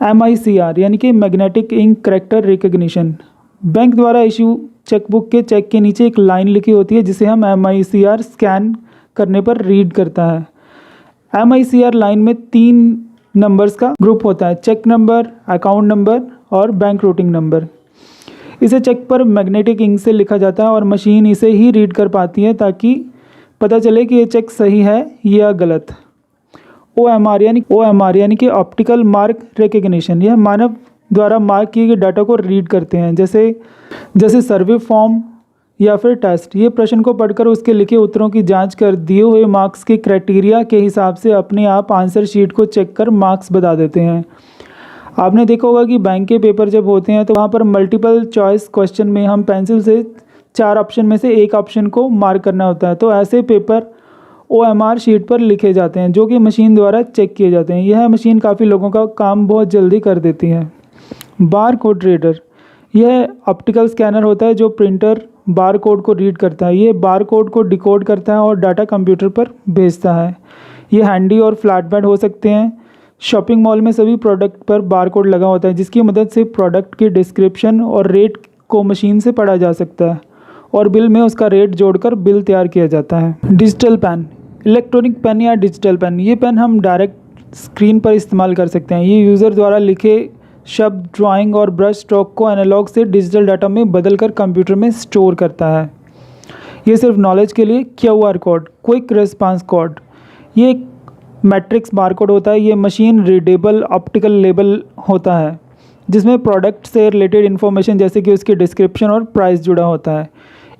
MICR यानी कि magnetic ink character recognition. Bank द्वारा इशू चेकबुक के चेक के नीचे एक लाइन लिखी होती है जिसे हम MICR स्कैन करने पर रीड करता है। MICR लाइन में 3 नंबर्स का ग्रुप होता है, चेक नंबर, अकाउंट नंबर और बैंक रूटिंग नंबर। इसे चेक पर मैग्नेटिक इंक से लिखा जाता है और मशीन इसे ही रीड कर पाती है ताकि पता चले कि ये चेक सही है या गलत। OMR यानी कि ऑप्टिकल मार्क रिकग्निशन। यह मानव द्वारा मार्क किए गए डाटा को रीड करते हैं, जैसे सर्वे फॉर्म या फिर टेस्ट। ये प्रश्न को पढ़कर उसके लिखे उत्तरों की जांच कर दिए हुए मार्क्स के क्राइटेरिया के हिसाब से अपने आप आंसर शीट को चेक कर मार्क्स बता देते हैं। आपने देखा होगा कि बैंक के पेपर जब होते हैं तो वहाँ पर मल्टीपल चॉइस क्वेश्चन में हम पेंसिल से 4 ऑप्शन में से एक ऑप्शन को मार्क करना होता है। तो ऐसे पेपर OMR शीट पर लिखे जाते हैं जो कि मशीन द्वारा चेक किए जाते हैं। यह मशीन काफ़ी लोगों का काम बहुत जल्दी कर देती है। बार कोड रीडर, यह ऑप्टिकल स्कैनर होता है जो प्रिंटर बार कोड को रीड करता है। ये बार कोड को डिकोड करता है और डाटा कंप्यूटर पर भेजता है। ये हैंडी और फ्लैट पैड हो सकते हैं। शॉपिंग मॉल में सभी प्रोडक्ट पर बार कोड लगा होता है जिसकी मदद से प्रोडक्ट की डिस्क्रिप्शन और रेट को मशीन से पढ़ा जा सकता है और बिल में उसका रेट जोड़कर बिल तैयार किया जाता है। डिजिटल पेन, इलेक्ट्रॉनिक पेन या डिजिटल पेन। ये पेन हम डायरेक्ट स्क्रीन पर इस्तेमाल कर सकते हैं। ये यूज़र द्वारा लिखे शब्द, ड्राइंग और ब्रश स्ट्रोक को एनालॉग से डिजिटल डाटा में बदलकर कंप्यूटर में स्टोर करता है। ये सिर्फ नॉलेज के लिए। QR code, quick response code, ये एक मैट्रिक्स बारकोड होता है। ये मशीन रीडेबल ऑप्टिकल लेबल होता है जिसमें प्रोडक्ट से रिलेटेड इन्फॉर्मेशन जैसे कि उसकी डिस्क्रिप्शन और प्राइस जुड़ा होता है।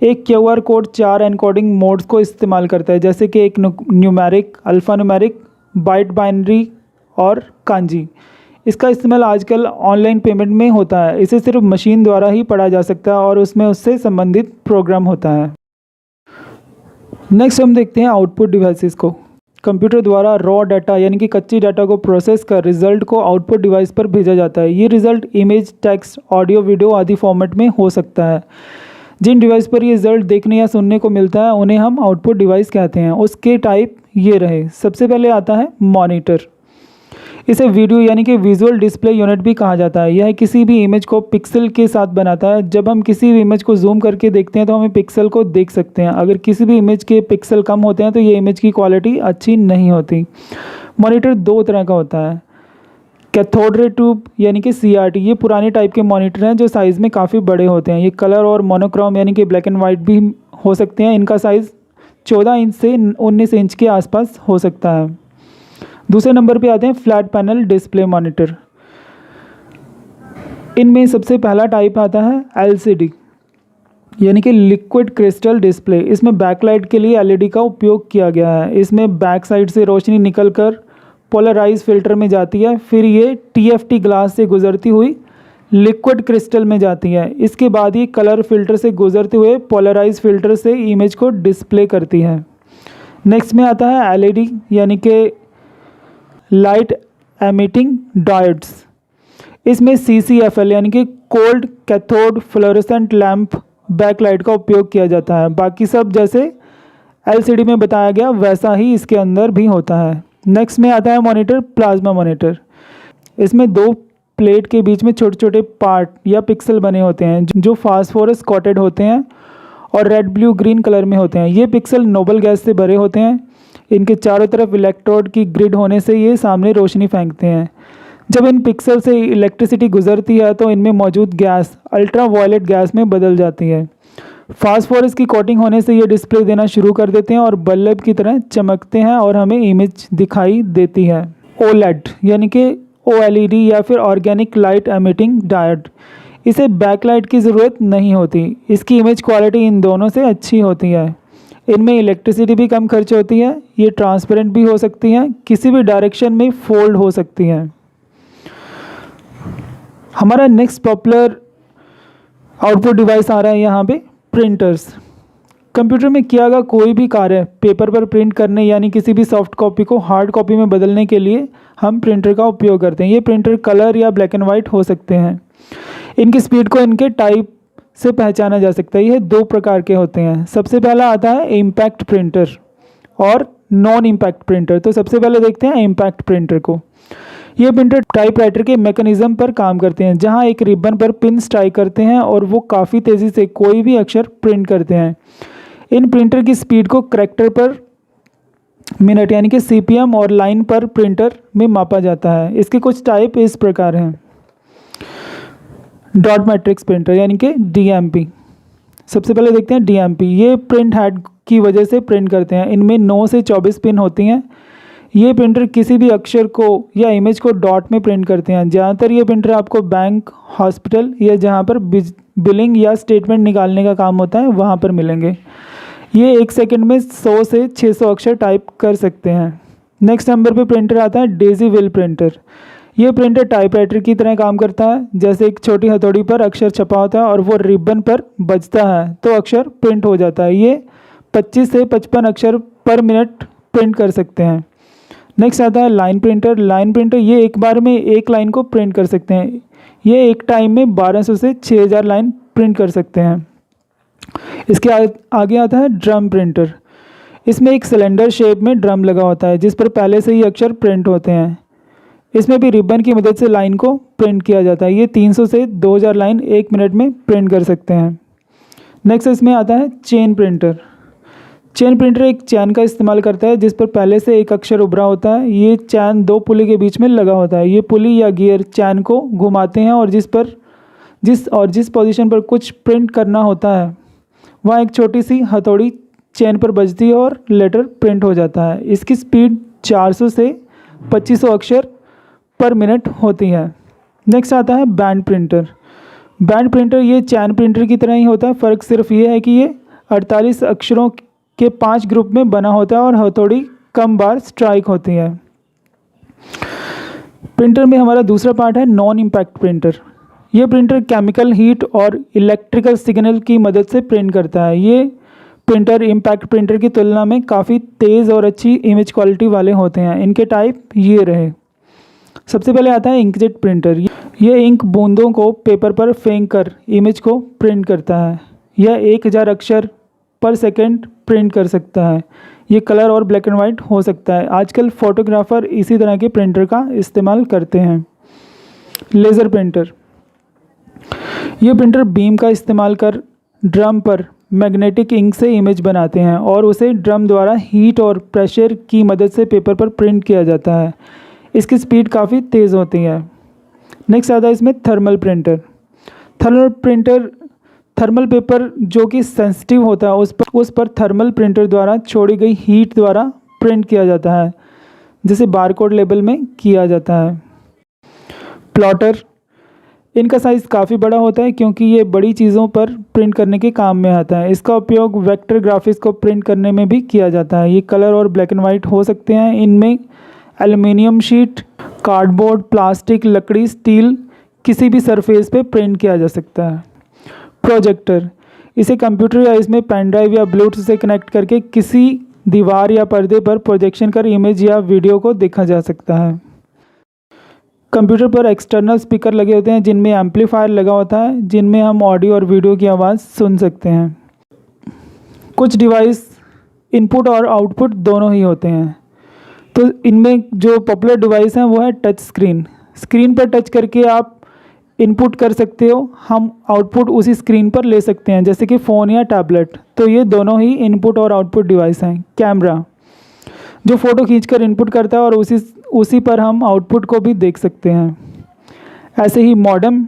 एक QR कोड 4 एनकोडिंग मोड्स को इस्तेमाल करता है जैसे कि एक numeric, alpha numeric, byte binary और कांजी। इसका इस्तेमाल आजकल ऑनलाइन पेमेंट में होता है। इसे सिर्फ मशीन द्वारा ही पढ़ा जा सकता है और उसमें उससे संबंधित प्रोग्राम होता है। नेक्स्ट हम देखते हैं आउटपुट डिवाइसेस को। कंप्यूटर द्वारा रॉ डाटा यानी कि कच्ची डाटा को प्रोसेस कर रिजल्ट को आउटपुट डिवाइस पर भेजा जाता है। ये result image, text, audio, video आदि फॉर्मेट में हो सकता है। जिन डिवाइस पर ये रिजल्ट देखने या सुनने को मिलता है उन्हें हम आउटपुट डिवाइस कहते हैं। उसके टाइप ये रहे। सबसे पहले आता है मॉनिटर। इसे वीडियो यानी कि विजुअल डिस्प्ले यूनिट भी कहा जाता है। यह किसी भी इमेज को पिक्सल के साथ बनाता है। जब हम किसी भी इमेज को जूम करके देखते हैं तो हमें पिक्सल को देख सकते हैं। अगर किसी भी इमेज के पिक्सल कम होते हैं तो ये इमेज की क्वालिटी अच्छी नहीं होती। मॉनिटर 2 तरह का होता है। कैथोड रे ट्यूब यानी कि CRT, ये पुराने टाइप के मॉनिटर हैं जो साइज़ में काफ़ी बड़े होते हैं। ये कलर और मोनोक्रोम यानी कि ब्लैक एंड वाइट भी हो सकते हैं। इनका साइज़ 14 इंच से 19 इंच के आसपास हो सकता है। दूसरे नंबर पे आते हैं फ्लैट पैनल डिस्प्ले मॉनिटर। इनमें सबसे पहला टाइप आता है LCD यानी कि लिक्विड क्रिस्टल डिस्प्ले। इसमें बैकलाइट के लिए LED का उपयोग किया गया है। इसमें बैक साइड से रोशनी निकलकर पोलराइज फिल्टर में जाती है, फिर ये TFT ग्लास से गुजरती हुई लिक्विड क्रिस्टल में जाती है। इसके बाद ये कलर फिल्टर से गुजरते हुए पोलराइज फिल्टर से इमेज को डिस्प्ले करती है। नेक्स्ट में आता है LED यानी कि लाइट एमिटिंग डायोड्स। इसमें CCFL यानी कि cold cathode fluorescent lamp backlight का उपयोग किया जाता है। बाकी सब जैसे LCD में बताया गया वैसा ही इसके अंदर भी होता है। नेक्स्ट में आता है मॉनिटर प्लाज्मा मॉनिटर। इसमें 2 प्लेट के बीच में छोटे छोटे पार्ट या पिक्सल बने होते हैं जो फास्फोरस कोटेड होते हैं और रेड, ब्लू, ग्रीन कलर में होते हैं। ये पिक्सल नोबल गैस से भरे होते हैं। इनके चारों तरफ इलेक्ट्रोड की ग्रिड होने से ये सामने रोशनी फेंकते हैं। जब इन पिक्सल से इलेक्ट्रिसिटी गुजरती है तो इनमें मौजूद गैस अल्ट्रा वायलेट गैस में बदल जाती है। फास्फोरस की कोटिंग होने से ये डिस्प्ले देना शुरू कर देते हैं और बल्ब की तरह चमकते हैं और हमें इमेज दिखाई देती है। OLED यानी कि OLED या फिर ऑर्गेनिक लाइट एमिटिंग डायोड। इसे बैकलाइट की ज़रूरत नहीं होती। इसकी इमेज क्वालिटी इन दोनों से अच्छी होती है। इनमें इलेक्ट्रिसिटी भी कम खर्च होती है। ये ट्रांसपेरेंट भी हो सकती हैं, किसी भी डायरेक्शन में फोल्ड हो सकती हैं। हमारा नेक्स्ट पॉपुलर आउटपुट डिवाइस आ रहा है यहाँ पे प्रिंटर्स। कंप्यूटर में किया गया कोई भी कार्य पेपर पर प्रिंट करने यानी किसी भी सॉफ्ट कॉपी को हार्ड कॉपी में बदलने के लिए हम प्रिंटर का उपयोग करते हैं। ये प्रिंटर कलर या ब्लैक एंड वाइट हो सकते हैं। इनकी स्पीड को इनके टाइप से पहचाना जा सकता है। यह दो प्रकार के होते हैं। सबसे पहला आता है इम्पैक्ट प्रिंटर और नॉन इम्पैक्ट प्रिंटर। तो सबसे पहले देखते हैं इम्पैक्ट प्रिंटर को। ये प्रिंटर टाइपराइटर के मैकेनिज्म पर काम करते हैं, जहां एक रिबन पर पिन स्ट्राइक करते हैं और वो काफ़ी तेज़ी से कोई भी अक्षर प्रिंट करते हैं। इन प्रिंटर की स्पीड को करैक्टर पर मिनट यानी कि सीपीएम और लाइन पर प्रिंटर में मापा जाता है। इसके कुछ टाइप इस प्रकार हैं। डॉट मैट्रिक्स प्रिंटर यानी कि डीएमपी। सबसे पहले देखते हैं डीएमपी। ये प्रिंट हेड की वजह से प्रिंट करते हैं। इनमें 9 से 24 पिन होती हैं। ये प्रिंटर किसी भी अक्षर को या इमेज को डॉट में प्रिंट करते हैं। ज़्यादातर ये प्रिंटर आपको बैंक, हॉस्पिटल या जहाँ पर बिलिंग या स्टेटमेंट निकालने का काम होता है वहाँ पर मिलेंगे। ये 1 सेकंड में 100 से 600 अक्षर टाइप कर सकते हैं। नेक्स्ट नंबर पे प्रिंटर आता है डेजी व्हील प्रिंटर। ये प्रिंटर टाइपराइटर की तरह काम करता है। जैसे एक छोटी हथौड़ी पर अक्षर छपा होता है और वो रिबन पर बजता है तो अक्षर प्रिंट हो जाता है। ये 25 से 55 अक्षर पर मिनट प्रिंट कर सकते हैं। नेक्स्ट आता है लाइन प्रिंटर। लाइन प्रिंटर ये एक बार में एक लाइन को प्रिंट कर सकते हैं। ये एक टाइम में 1200 से 6000 लाइन प्रिंट कर सकते हैं। इसके आगे आता है ड्रम प्रिंटर। इसमें एक सिलेंडर शेप में ड्रम लगा होता है जिस पर पहले से ही अक्षर प्रिंट होते हैं। इसमें भी रिबन की मदद से लाइन को प्रिंट किया जाता है। ये 300 से 2000 लाइन 1 मिनट में प्रिंट कर सकते हैं। नेक्स्ट इसमें आता है चेन प्रिंटर। चेन प्रिंटर एक चैन का इस्तेमाल करता है जिस पर पहले से एक अक्षर उभरा होता है। ये चैन 2 पुली के बीच में लगा होता है। ये पुली या गियर चैन को घुमाते हैं और जिस पोजीशन पर कुछ प्रिंट करना होता है वहाँ एक छोटी सी हथौड़ी चेन पर बजती है और लेटर प्रिंट हो जाता है। इसकी स्पीड 400 से 2500 अक्षर पर मिनट होती है। नेक्स्ट आता है बैंड प्रिंटर। बैंड प्रिंटर ये चैन प्रिंटर की तरह ही होता है। फ़र्क सिर्फ ये है कि ये 48 अक्षरों के 5 ग्रुप में बना होता है और हथौड़ी कम बार स्ट्राइक होती है। प्रिंटर में हमारा दूसरा पार्ट है नॉन इम्पैक्ट प्रिंटर। ये प्रिंटर केमिकल हीट और इलेक्ट्रिकल सिग्नल की मदद से प्रिंट करता है। ये प्रिंटर इम्पैक्ट प्रिंटर की तुलना में काफ़ी तेज़ और अच्छी इमेज क्वालिटी वाले होते हैं। इनके टाइप ये रहे। सबसे पहले आता है इंकजेट प्रिंटर। ये इंक बूंदों को पेपर पर फेंक कर इमेज को प्रिंट करता है। यह 1000 अक्षर पर सेकंड प्रिंट कर सकता है। ये कलर और ब्लैक एंड वाइट हो सकता है। आजकल फोटोग्राफर इसी तरह के प्रिंटर का इस्तेमाल करते हैं। Laser printer. ये प्रिंटर बीम का इस्तेमाल कर ड्रम पर मैग्नेटिक इंक से इमेज बनाते हैं और उसे ड्रम द्वारा हीट और प्रेशर की मदद से पेपर पर प्रिंट किया जाता है। इसकी स्पीड काफ़ी तेज़ होती है। नेक्स्ट आता है इसमें थर्मल प्रिंटर। थर्मल पेपर जो कि सेंसिटिव होता है उस पर थर्मल प्रिंटर द्वारा छोड़ी गई हीट द्वारा प्रिंट किया जाता है, जिसे बारकोड लेबल में किया जाता है। प्लॉटर। इनका साइज़ काफ़ी बड़ा होता है क्योंकि ये बड़ी चीज़ों पर प्रिंट करने के काम में आता है। इसका उपयोग वेक्टर ग्राफिक्स को प्रिंट करने में भी किया जाता है। ये कलर और ब्लैक एंड वाइट हो सकते हैं। इनमें एल्युमिनियम शीट, कार्डबोर्ड, प्लास्टिक, लकड़ी, स्टील किसी भी सरफेस पे प्रिंट किया जा सकता है। प्रोजेक्टर। इसे कंप्यूटर या इसमें पेन ड्राइव या ब्लूटूथ से कनेक्ट करके किसी दीवार या पर्दे पर प्रोजेक्शन कर इमेज या वीडियो को देखा जा सकता है। कंप्यूटर पर एक्सटर्नल स्पीकर लगे होते हैं जिनमें एम्पलीफायर लगा होता है, जिनमें हम ऑडियो और वीडियो की आवाज़ सुन सकते हैं। कुछ डिवाइस इनपुट और आउटपुट दोनों ही होते हैं। तो इनमें जो पॉपुलर डिवाइस हैं वो है टच स्क्रीन। स्क्रीन पर टच करके आप इनपुट कर सकते हो, हम आउटपुट उसी स्क्रीन पर ले सकते हैं, जैसे कि फ़ोन या टैबलेट। तो ये दोनों ही इनपुट और आउटपुट डिवाइस हैं। कैमरा जो फ़ोटो खींचकर इनपुट करता है और उसी पर हम आउटपुट को भी देख सकते हैं। ऐसे ही मॉडेम,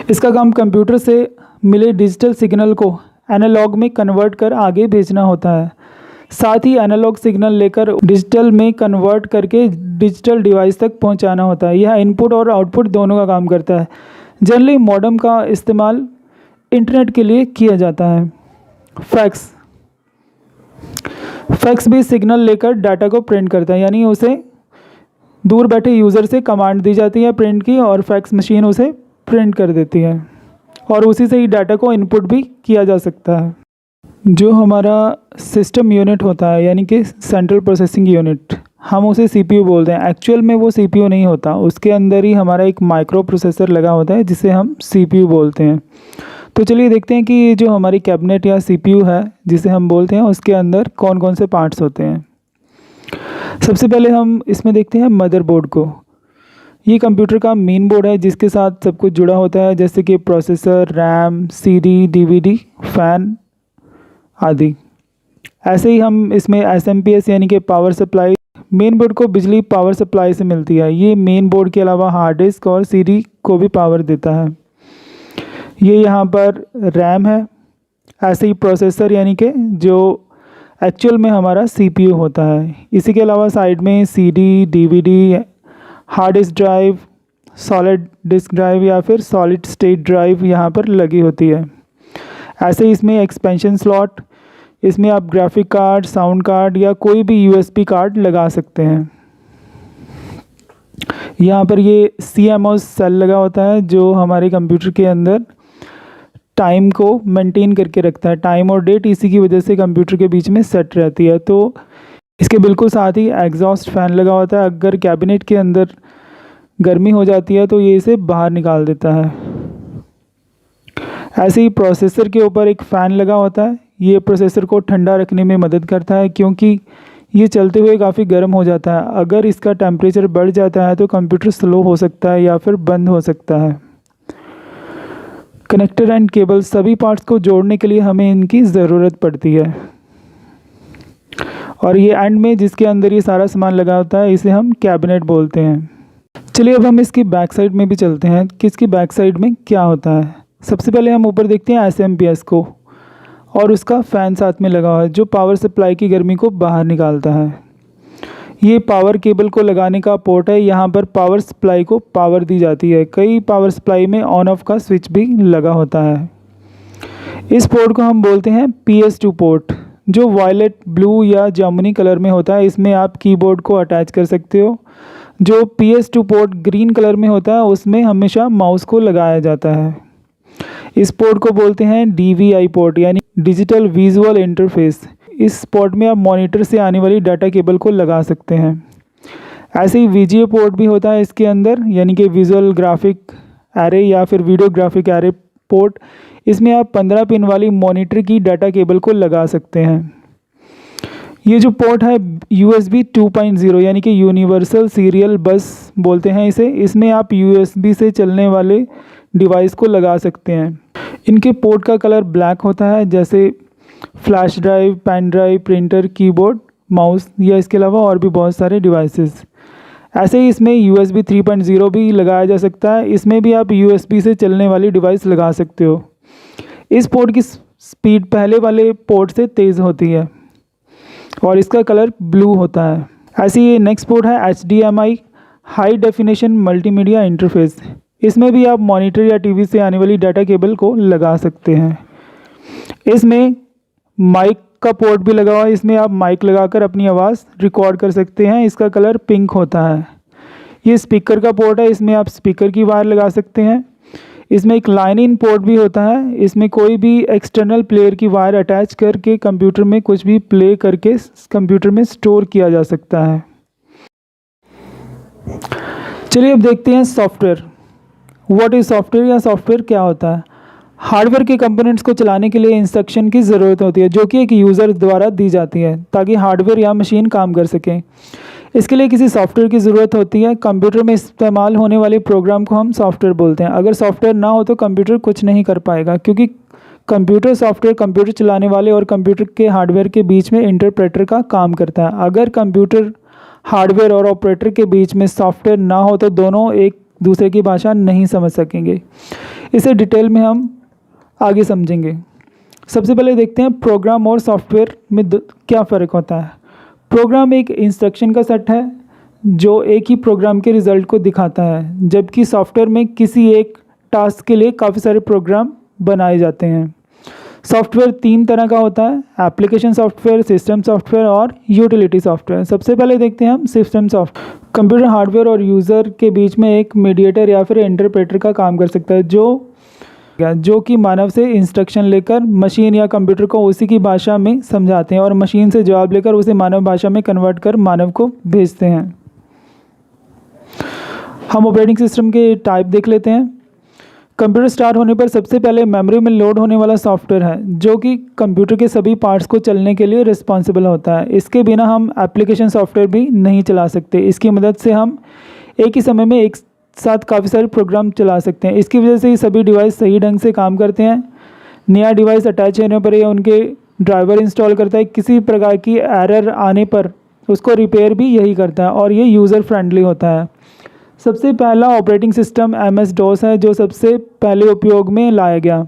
इसका काम कंप्यूटर से मिले डिजिटल सिग्नल को एनालॉग में कन्वर्ट कर आगे भेजना होता है। साथ ही एनालॉग सिग्नल लेकर डिजिटल में कन्वर्ट करके डिजिटल डिवाइस तक पहुंचाना होता है। यह इनपुट और आउटपुट दोनों का काम करता है। जनरली मॉडेम का इस्तेमाल इंटरनेट के लिए किया जाता है। फैक्स भी सिग्नल लेकर डाटा को प्रिंट करता है, यानी उसे दूर बैठे यूज़र से कमांड दी जाती है प्रिंट की और फैक्स मशीन उसे प्रिंट कर देती है और उसी से ही डाटा को इनपुट भी किया जा सकता है। जो हमारा सिस्टम यूनिट होता है यानी कि सेंट्रल प्रोसेसिंग यूनिट, हम उसे सीपीयू बोलते हैं। एक्चुअल में वो सीपीयू नहीं होता, उसके अंदर ही हमारा एक माइक्रो प्रोसेसर लगा होता है जिसे हम सीपीयू बोलते हैं। तो चलिए देखते हैं कि ये जो हमारी कैबिनेट या सीपीयू है जिसे हम बोलते हैं उसके अंदर कौन कौन से पार्ट्स होते हैं। सबसे पहले हम इसमें देखते हैं मदरबोर्ड को। ये कंप्यूटर का मेन बोर्ड है जिसके साथ सब कुछ जुड़ा होता है, जैसे कि processor, RAM, CD, DVD, fan आदि। ऐसे ही हम इसमें एसएमपीएस यानी कि पावर सप्लाई, मेन बोर्ड को बिजली पावर सप्लाई से मिलती है। ये मेन बोर्ड के अलावा हार्ड डिस्क और सीडी को भी पावर देता है। ये यहाँ पर रैम है। ऐसे ही प्रोसेसर यानी कि जो एक्चुअल में हमारा सीपीयू होता है। इसी के अलावा साइड में CD, DVD, hard disk drive, solid disk drive या फिर सॉलिड स्टेट ड्राइव यहाँ पर लगी होती है। ऐसे ही इसमें एक्सपेंशन स्लॉट, इसमें आप ग्राफिक कार्ड, साउंड कार्ड या कोई भी यूएसबी कार्ड लगा सकते हैं। यहाँ पर ये CMOS सेल लगा होता है जो हमारे कंप्यूटर के अंदर टाइम को मेंटेन करके रखता है। टाइम और डेट इसी की वजह से कंप्यूटर के बीच में सेट रहती है। तो इसके बिल्कुल साथ ही एग्जॉस्ट फैन लगा होता है। अगर कैबिनेट के अंदर गर्मी हो जाती है तो ये इसे बाहर निकाल देता है। ऐसे ही प्रोसेसर के ऊपर एक फ़ैन लगा होता है। ये प्रोसेसर को ठंडा रखने में मदद करता है क्योंकि ये चलते हुए काफ़ी गर्म हो जाता है। अगर इसका टेम्परेचर बढ़ जाता है तो कंप्यूटर स्लो हो सकता है या फिर बंद हो सकता है। कनेक्टर एंड केबल, सभी पार्ट्स को जोड़ने के लिए हमें इनकी ज़रूरत पड़ती है। और ये एंड में जिसके अंदर ये सारा सामान लगा होता है इसे हम कैबिनेट बोलते हैं। चलिए अब हम इसकी बैक साइड में भी चलते हैं कि इसकी बैक साइड में क्या होता है। सबसे पहले हम ऊपर देखते हैं एसएमपीएस को, और उसका फ़ैन साथ में लगा हुआ है जो पावर सप्लाई की गर्मी को बाहर निकालता है। ये पावर केबल को लगाने का पोर्ट है। यहाँ पर पावर सप्लाई को पावर दी जाती है। कई पावर सप्लाई में ऑन ऑफ का स्विच भी लगा होता है। इस पोर्ट को हम बोलते हैं PS2 पोर्ट, जो वायलेट, ब्लू या जामुनी कलर में होता है। इसमें आप कीबोर्ड को अटैच कर सकते हो। जो PS2 पोर्ट ग्रीन कलर में होता है उसमें हमेशा माउस को लगाया जाता है। इस पोर्ट को बोलते हैं DVI पोर्ट यानी डिजिटल विजुअल इंटरफेस। इस पोर्ट में आप मॉनिटर से आने वाली डाटा केबल को लगा सकते हैं। ऐसे ही VGA पोर्ट भी होता है इसके अंदर, यानी कि विजुअल ग्राफिक एरे या फिर वीडियो ग्राफिक एरे पोर्ट। इसमें आप 15 पिन वाली मॉनिटर की डाटा केबल को लगा सकते हैं। ये जो पोर्ट है USB 2.0 यानी कि यूनिवर्सल सीरियल बस बोलते हैं इसे। इसमें आप USB से चलने वाले डिवाइस को लगा सकते हैं। इनके पोर्ट का कलर ब्लैक होता है, जैसे flash drive, pen drive, printer, keyboard, mouse या इसके अलावा और भी बहुत सारे डिवाइसेस। ऐसे ही इसमें USB 3.0 भी लगाया जा सकता है। इसमें भी आप USB से चलने वाली डिवाइस लगा सकते हो। इस पोर्ट की स्पीड पहले वाले पोर्ट से तेज़ होती है और इसका कलर ब्लू होता है। ऐसे ही नेक्स्ट पोर्ट है HDMI, high definition multimedia interface. इसमें भी आप मॉनिटर या टीवी से आने वाली डाटा केबल को लगा सकते हैं। इसमें माइक का पोर्ट भी लगा हुआ है। इसमें आप माइक लगाकर अपनी आवाज़ रिकॉर्ड कर सकते हैं। इसका कलर पिंक होता है। ये स्पीकर का पोर्ट है। इसमें आप स्पीकर की वायर लगा सकते हैं। इसमें एक लाइन इन पोर्ट भी होता है। इसमें कोई भी एक्सटर्नल प्लेयर की वायर अटैच करके कंप्यूटर में कुछ भी प्ले करके कंप्यूटर में स्टोर किया जा सकता है। चलिए अब देखते हैं सॉफ्टवेयर। व्हाट इज़ सॉफ्टवेयर या सॉफ्टवेयर क्या होता है। हार्डवेयर के कंपोनेंट्स को चलाने के लिए इंस्ट्रक्शन की ज़रूरत होती है जो कि एक यूज़र द्वारा दी जाती है ताकि हार्डवेयर या मशीन काम कर सकें। इसके लिए किसी सॉफ्टवेयर की ज़रूरत होती है। कंप्यूटर में इस्तेमाल होने वाले प्रोग्राम को हम सॉफ्टवेयर बोलते हैं। अगर सॉफ्टवेयर ना हो तो कंप्यूटर कुछ नहीं कर पाएगा, क्योंकि कंप्यूटर सॉफ्टवेयर कंप्यूटर चलाने वाले और कंप्यूटर के हार्डवेयर के बीच में इंटरप्रेटर का काम करता है। अगर कंप्यूटर हार्डवेयर और ऑपरेटर के बीच में सॉफ्टवेयर ना हो तो दोनों एक दूसरे की भाषा नहीं समझ सकेंगे। इसे डिटेल में हम आगे समझेंगे। सबसे पहले देखते हैं प्रोग्राम और सॉफ्टवेयर में क्या फ़र्क होता है। प्रोग्राम एक इंस्ट्रक्शन का सेट है जो एक ही प्रोग्राम के रिज़ल्ट को दिखाता है, जबकि सॉफ्टवेयर में किसी एक टास्क के लिए काफ़ी सारे प्रोग्राम बनाए जाते हैं। सॉफ्टवेयर 3 तरह का होता है: एप्लीकेशन सॉफ्टवेयर, सिस्टम सॉफ्टवेयर और यूटिलिटी सॉफ्टवेयर। सबसे पहले देखते हैं हम सिस्टम सॉफ्टवेयर। कंप्यूटर हार्डवेयर और यूज़र के बीच में एक मीडिएटर या फिर इंटरप्रेटर का काम कर सकता है, जो जो कि मानव से इंस्ट्रक्शन लेकर मशीन या कंप्यूटर को उसी की भाषा में समझाते हैं और मशीन से जवाब लेकर उसे मानव भाषा में कन्वर्ट कर मानव को भेजते हैं। हम ऑपरेटिंग सिस्टम के टाइप देख लेते हैं। कंप्यूटर स्टार्ट होने पर सबसे पहले मेमोरी में लोड होने वाला सॉफ्टवेयर है जो कि कंप्यूटर के सभी पार्ट्स को चलने के लिए रिस्पॉन्सिबल होता है। इसके बिना हम एप्लीकेशन सॉफ्टवेयर भी नहीं चला सकते। इसकी मदद से हम एक ही समय में एक साथ काफ़ी सारे प्रोग्राम चला सकते हैं। इसकी वजह से ये सभी डिवाइस सही ढंग से काम करते हैं। नया डिवाइस अटैच होने पर या उनके ड्राइवर इंस्टॉल करता है, किसी प्रकार की एरर आने पर उसको रिपेयर भी यही करता है और ये यूज़र फ्रेंडली होता है। सबसे पहला ऑपरेटिंग सिस्टम MS-DOS है जो सबसे पहले उपयोग में लाया गया।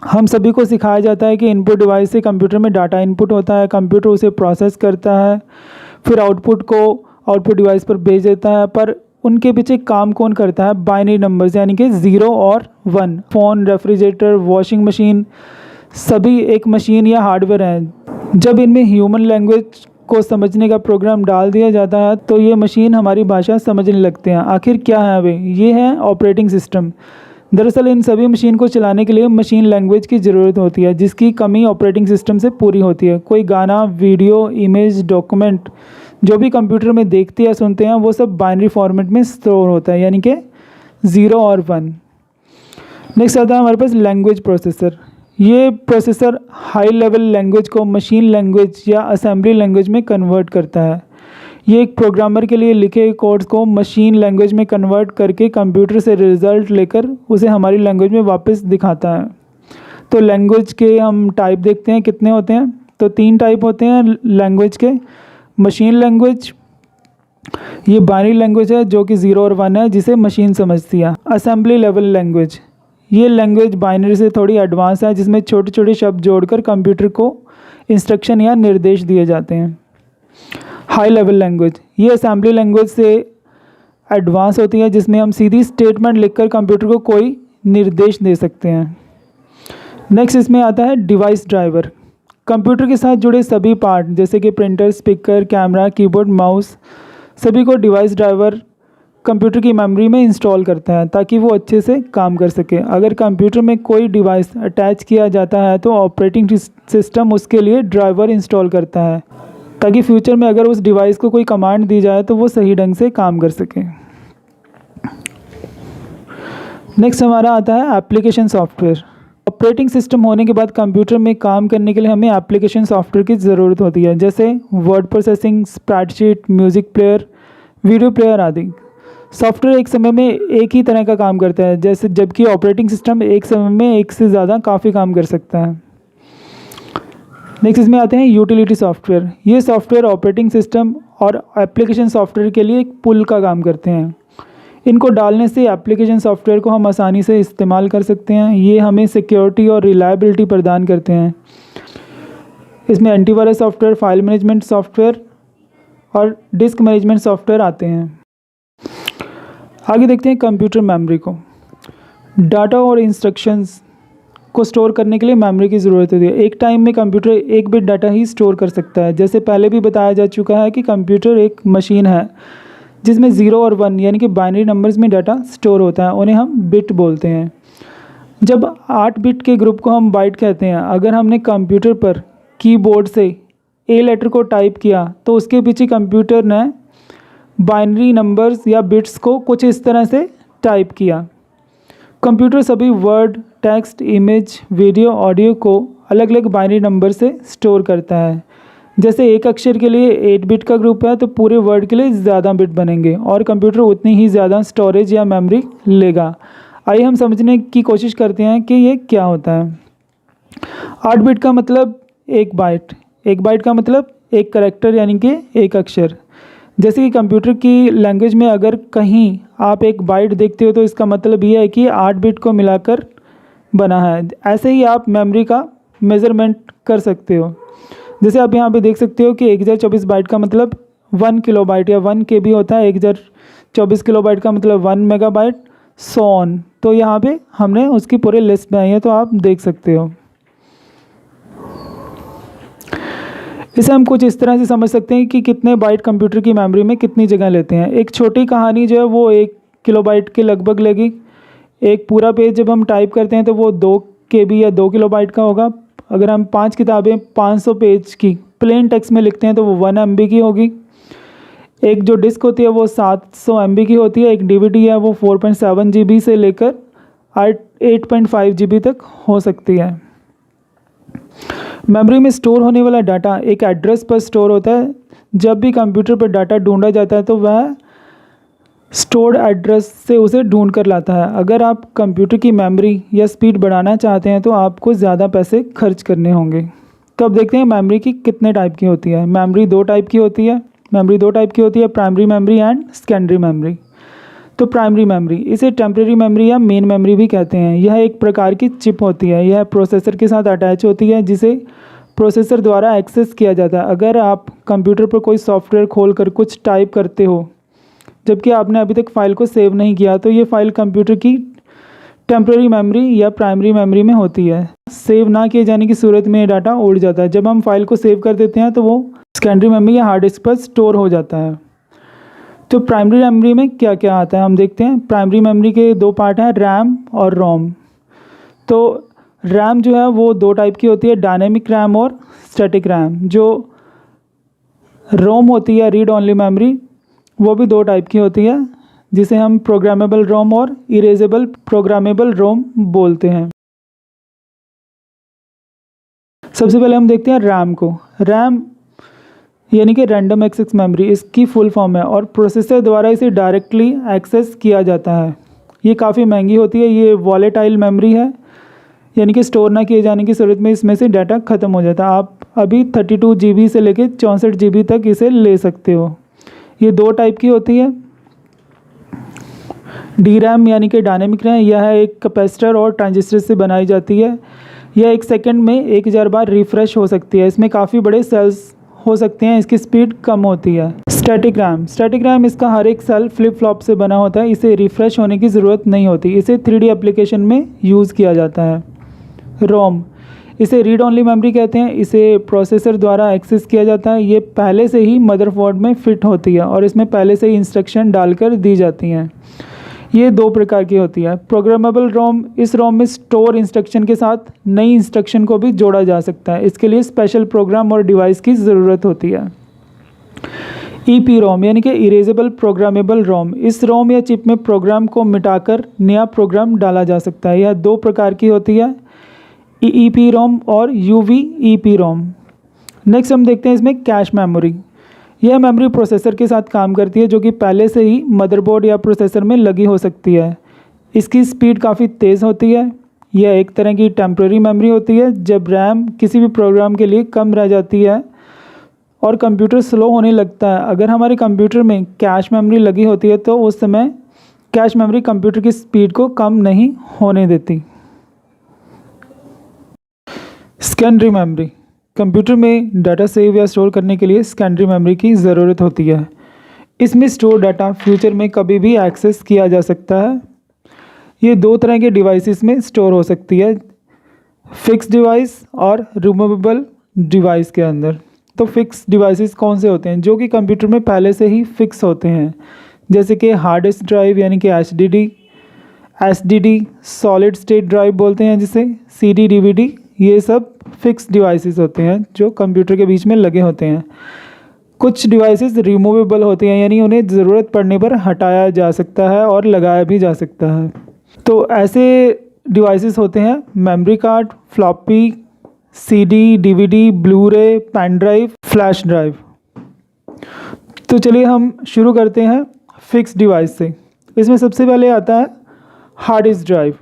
हम सभी को सिखाया जाता है कि इनपुट डिवाइस से कंप्यूटर में डाटा इनपुट होता है, कंप्यूटर उसे प्रोसेस करता है, फिर आउटपुट को आउटपुट डिवाइस पर भेज देता है। पर उनके पीछे काम कौन करता है? बाइनरी नंबर्स यानी कि 0 और 1। फ़ोन, रेफ्रिजरेटर, वॉशिंग मशीन सभी एक मशीन या हार्डवेयर हैं। जब इनमें ह्यूमन लैंग्वेज को समझने का प्रोग्राम डाल दिया जाता है तो ये मशीन हमारी भाषा समझने लगते हैं। आखिर क्या है वे? ये है ऑपरेटिंग सिस्टम। दरअसल इन सभी मशीन को चलाने के लिए मशीन लैंग्वेज की ज़रूरत होती है जिसकी कमी ऑपरेटिंग सिस्टम से पूरी होती है। कोई गाना, वीडियो, इमेज, डॉक्यूमेंट जो भी कंप्यूटर में देखते या सुनते हैं वो सब बाइनरी फॉर्मेट में स्टोर होता है यानी कि 0 और 1। नेक्स्ट आता है हमारे पास लैंग्वेज प्रोसेसर। ये प्रोसेसर हाई लेवल लैंग्वेज को मशीन लैंग्वेज या असेंबली लैंग्वेज में कन्वर्ट करता है। ये एक प्रोग्रामर के लिए लिखे कोड्स को मशीन लैंग्वेज में कन्वर्ट करके कंप्यूटर से रिज़ल्ट लेकर उसे हमारी लैंग्वेज में वापस दिखाता है। तो लैंग्वेज के हम टाइप देखते हैं कितने होते हैं। तो 3 टाइप होते हैं लैंग्वेज के। मशीन लैंग्वेज, ये बाइनरी लैंग्वेज है जो कि 0 और 1 है जिसे मशीन समझती है। असेंबली लेवल लैंग्वेज, ये लैंग्वेज बाइनरी से थोड़ी एडवांस है जिसमें छोटे छोटे शब्द जोड़कर कंप्यूटर को इंस्ट्रक्शन या निर्देश दिए जाते हैं। हाई लेवल लैंग्वेज, ये असेंबली लैंग्वेज से एडवांस होती है जिसमें हम सीधी स्टेटमेंट लिखकर कंप्यूटर को कोई निर्देश दे सकते हैं। नेक्स्ट इसमें आता है डिवाइस ड्राइवर। कंप्यूटर के साथ जुड़े सभी पार्ट जैसे कि printer, speaker, camera, keyboard, mouse सभी को डिवाइस ड्राइवर कंप्यूटर की मेमोरी में इंस्टॉल करता है ताकि वो अच्छे से काम कर सके। अगर कंप्यूटर में कोई डिवाइस अटैच किया जाता है तो ऑपरेटिंग सिस्टम उसके लिए ड्राइवर इंस्टॉल करता है ताकि फ्यूचर में अगर उस डिवाइस को कोई कमांड दी जाए तो वो सही ढंग से काम कर सके। नेक्स्ट हमारा आता है एप्लीकेशन सॉफ्टवेयर। ऑपरेटिंग सिस्टम होने के बाद कंप्यूटर में काम करने के लिए हमें एप्लीकेशन सॉफ्टवेयर की ज़रूरत होती है जैसे word processing, spreadsheet, music player, video player आदि। सॉफ्टवेयर एक समय में एक ही तरह का काम करता है जैसे, जबकि ऑपरेटिंग सिस्टम एक समय में एक से ज़्यादा काफ़ी काम कर सकता है। नेक्स्ट इसमें आते हैं यूटिलिटी सॉफ्टवेयर। ये सॉफ्टवेयर ऑपरेटिंग सिस्टम और एप्लीकेशन सॉफ्टवेयर के लिए एक पुल का काम करते हैं। इनको डालने से एप्लीकेशन सॉफ्टवेयर को हम आसानी से इस्तेमाल कर सकते हैं। ये हमें सिक्योरिटी और रिलायबिलिटी प्रदान करते हैं। इसमें antivirus software, file management software और डिस्क मैनेजमेंट सॉफ्टवेयर आते हैं। आगे देखते हैं कंप्यूटर मेमोरी को। डाटा और इंस्ट्रक्शंस को स्टोर करने के लिए मेमोरी की ज़रूरत होती है। एक टाइम में कंप्यूटर 1 बिट डाटा ही स्टोर कर सकता है। जैसे पहले भी बताया जा चुका है कि कंप्यूटर एक मशीन है जिसमें 0 और 1 यानी कि बाइनरी नंबर्स में डाटा स्टोर होता है, उन्हें हम बिट बोलते हैं। जब 8 बिट के ग्रुप को हम बाइट कहते हैं। अगर हमने कंप्यूटर पर कीबोर्ड से ए लेटर को टाइप किया तो उसके पीछे कंप्यूटर ने बाइनरी नंबर्स या बिट्स को कुछ इस तरह से टाइप किया। कंप्यूटर सभी word, text, image, video, audio को अलग अलग बाइनरी नंबर से स्टोर करता है। जैसे एक अक्षर के लिए 8 बिट का ग्रुप है तो पूरे वर्ड के लिए ज़्यादा बिट बनेंगे और कंप्यूटर उतनी ही ज़्यादा स्टोरेज या मेमोरी लेगा। आइए हम समझने की कोशिश करते हैं कि ये क्या होता है। 8 बिट का मतलब 1 बाइट, 1 बाइट का मतलब 1 करैक्टर यानी कि 1 अक्षर। जैसे कि कंप्यूटर की लैंग्वेज में अगर कहीं आप 1 बाइट देखते हो तो इसका मतलब ये है कि 8 बिट को मिलाकर बना है। ऐसे ही आप मेमोरी का मेज़रमेंट कर सकते हो। जैसे आप यहाँ पे देख सकते हो कि 1024 बाइट का मतलब 1 किलोबाइट या 1 KB होता है। 1024 किलोबाइट का मतलब 1 मेगाबाइट, सो ऑन। तो यहाँ पे हमने उसकी पूरे लिस्ट बनाई है तो आप देख सकते हो। इसे हम कुछ इस तरह से समझ सकते हैं कि कितने बाइट कंप्यूटर की मेमोरी में कितनी जगह लेते हैं। एक छोटी कहानी जो है वो 1 किलोबाइट के लगभग लेगी। एक पूरा पेज जब हम टाइप करते हैं तो वो 2 KB या 2 किलोबाइट का होगा। अगर हम 5 किताबें 500 पेज की प्लेन टेक्स्ट में लिखते हैं तो वो 1 MB की होगी। एक जो डिस्क होती है वो 700 MB की होती है। एक DVD है वो 4.7 GB से लेकर 8.5 GB तक हो सकती है। मेमोरी में स्टोर होने वाला डाटा एक एड्रेस पर स्टोर होता है। जब भी कंप्यूटर पर डाटा ढूंढा जाता है तो वह स्टोर्ड एड्रेस से उसे ढूंढ कर लाता है। अगर आप कंप्यूटर की मेमोरी या स्पीड बढ़ाना चाहते हैं तो आपको ज़्यादा पैसे खर्च करने होंगे। तो अब देखते हैं मेमोरी की कितने टाइप की होती है। मेमोरी दो टाइप की होती है। Primary memory and secondary memory. तो प्राइमरी मेमोरी, इसे टेम्परेरी मेमोरी या मेन मेमोरी भी कहते हैं। यह एक प्रकार की चिप होती है। यह प्रोसेसर के साथ अटैच होती है जिसे प्रोसेसर द्वारा एक्सेस किया जाता है। अगर आप कंप्यूटर पर कोई सॉफ्टवेयर खोलकर कुछ टाइप करते हो जबकि आपने अभी तक फ़ाइल को सेव नहीं किया तो ये फ़ाइल कंप्यूटर की टेम्परेरी मेमोरी या प्राइमरी मेमोरी में होती है। सेव ना किए जाने की सूरत में ये डाटा उड़ जाता है। जब हम फाइल को सेव कर देते हैं तो वो सेकेंडरी मेमोरी या हार्ड डिस्क पर स्टोर हो जाता है। तो प्राइमरी मेमोरी में क्या क्या आता है हम देखते हैं। प्राइमरी मेमोरी के 2 पार्ट हैं, रैम और रोम। तो रैम जो है वो 2 टाइप की होती है, डायनेमिक रैम और स्टैटिक रैम। जो रोम होती है, रीड ओनली मेमोरी, वो भी 2 टाइप की होती है जिसे हम प्रोग्रामेबल रोम और इरेजेबल प्रोग्रामेबल रोम बोलते हैं। सबसे पहले हम देखते हैं रैम को। रैम यानी कि रैंडम एक्सेस मेमोरी इसकी फुल फॉर्म है और प्रोसेसर द्वारा इसे डायरेक्टली एक्सेस किया जाता है। ये काफ़ी महंगी होती है। ये वॉलेटाइल मेमोरी है, यानी कि स्टोर ना किए जाने की सूरत में इसमें से डाटा ख़त्म हो जाता है। आप अभी 32 GB से लेकर 64 GB तक इसे ले सकते हो। ये 2 टाइप की होती है। डी रैम यानी कि डायनेमिक रैम, यह एक कैपेसिटर और ट्रांजिस्टर से बनाई जाती है। यह 1 सेकंड में 1000 बार रिफ़्रेश हो सकती है। इसमें काफ़ी बड़े सेल्स हो सकते हैं, इसकी स्पीड कम होती है। स्टैटिक रैम इसका हर एक सेल फ्लिप फ्लॉप से बना होता है। इसे रिफ़्रेश होने की ज़रूरत नहीं होती। इसे 3D एप्लीकेशन में यूज़ किया जाता है। रोम, इसे रीड ओनली मेमोरी कहते हैं। इसे प्रोसेसर द्वारा एक्सेस किया जाता है। ये पहले से ही मदरबोर्ड में फिट होती है और इसमें पहले से ही इंस्ट्रक्शन डालकर दी जाती हैं। ये 2 प्रकार की होती है। प्रोग्रामेबल रोम, इस रोम में स्टोर इंस्ट्रक्शन के साथ नई इंस्ट्रक्शन को भी जोड़ा जा सकता है। इसके लिए स्पेशल प्रोग्राम और डिवाइस की ज़रूरत होती है। ईपी रोम यानी कि इरेजेबल प्रोग्रामेबल रोम, इस रोम या चिप में प्रोग्राम को मिटाकर नया प्रोग्राम डाला जा सकता है। यह 2 प्रकार की होती है, ईपी रोम और यूवीईपी रोम। नेक्स्ट हम देखते हैं इसमें कैश मेमोरी। यह मेमोरी प्रोसेसर के साथ काम करती है जो कि पहले से ही मदरबोर्ड या प्रोसेसर में लगी हो सकती है। इसकी स्पीड काफ़ी तेज़ होती है। यह एक तरह की टेम्परेरी मेमोरी होती है। जब रैम किसी भी प्रोग्राम के लिए कम रह जाती है और कंप्यूटर स्लो होने लगता है, अगर हमारे कंप्यूटर में कैश मेमोरी लगी होती है तो उस समय कैश मेमोरी कंप्यूटर की स्पीड को कम नहीं होने देती। सेकेंडरी मेमोरी, कंप्यूटर में डाटा सेव या स्टोर करने के लिए सेकेंडरी मेमोरी की ज़रूरत होती है। इसमें स्टोर डाटा फ्यूचर में कभी भी एक्सेस किया जा सकता है। ये 2 तरह के डिवाइसेस में स्टोर हो सकती है, फिक्स डिवाइस और रिमूवेबल डिवाइस के अंदर। तो फिक्स डिवाइसेस कौन से होते हैं? जो कि कंप्यूटर में पहले से ही फिक्स होते हैं, जैसे कि हार्ड डिस्क ड्राइव यानी कि एसडीडी, सॉलिड स्टेट ड्राइव बोलते हैं जिसे, सीडी, डीवीडी, ये सब फिक्स डिवाइसेस होते हैं जो कंप्यूटर के बीच में लगे होते हैं। कुछ डिवाइसेस रिमूवेबल होते हैं, यानी उन्हें ज़रूरत पड़ने पर हटाया जा सकता है और लगाया भी जा सकता है। तो ऐसे डिवाइसेस होते हैं memory card, floppy, CD, DVD, blue रे, पेन ड्राइव, फ्लैश ड्राइव। तो चलिए हम शुरू करते हैं फिक्स डिवाइस से। इसमें सबसे पहले आता है hard disk drive.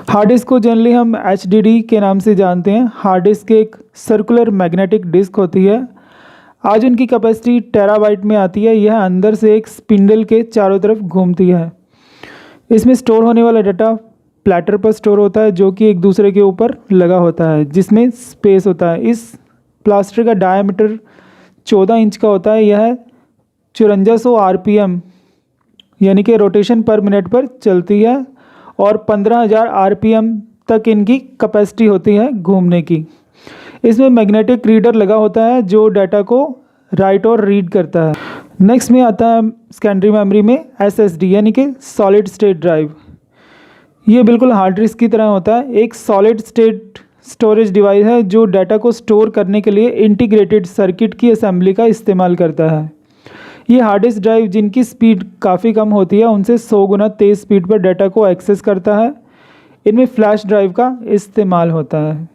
Hard disk को जनरली हम एचडीडी के नाम से जानते हैं। हार्ड डिस्क एक सर्कुलर मैग्नेटिक डिस्क होती है। आज उनकी कैपेसिटी टेराबाइट में आती है। यह अंदर से एक स्पिंडल के चारों तरफ घूमती है। इसमें स्टोर होने वाला डाटा प्लेटर पर स्टोर होता है जो कि एक दूसरे के ऊपर लगा होता है, जिसमें स्पेस होता है। इस प्लास्टर का डायमीटर 14 इंच का होता है। यह 5400 RPM यानी कि रोटेशन पर मिनट पर चलती है और 15000 RPM तक इनकी कैपेसिटी होती है घूमने की। इसमें मैग्नेटिक रीडर लगा होता है जो डाटा को राइट और रीड करता है। नेक्स्ट में आता है सेकेंडरी मेमोरी में SSD यानी कि सॉलिड स्टेट ड्राइव। ये बिल्कुल हार्ड डिस्क की तरह होता है, एक सॉलिड स्टेट स्टोरेज डिवाइस है जो डाटा को स्टोर करने के लिए इंटीग्रेटेड सर्किट की असेंबली का इस्तेमाल करता है। ये हार्ड डिस्क ड्राइव जिनकी स्पीड काफ़ी कम होती है उनसे 100 गुना तेज़ स्पीड पर डाटा को एक्सेस करता है। इनमें फ्लैश ड्राइव का इस्तेमाल होता है।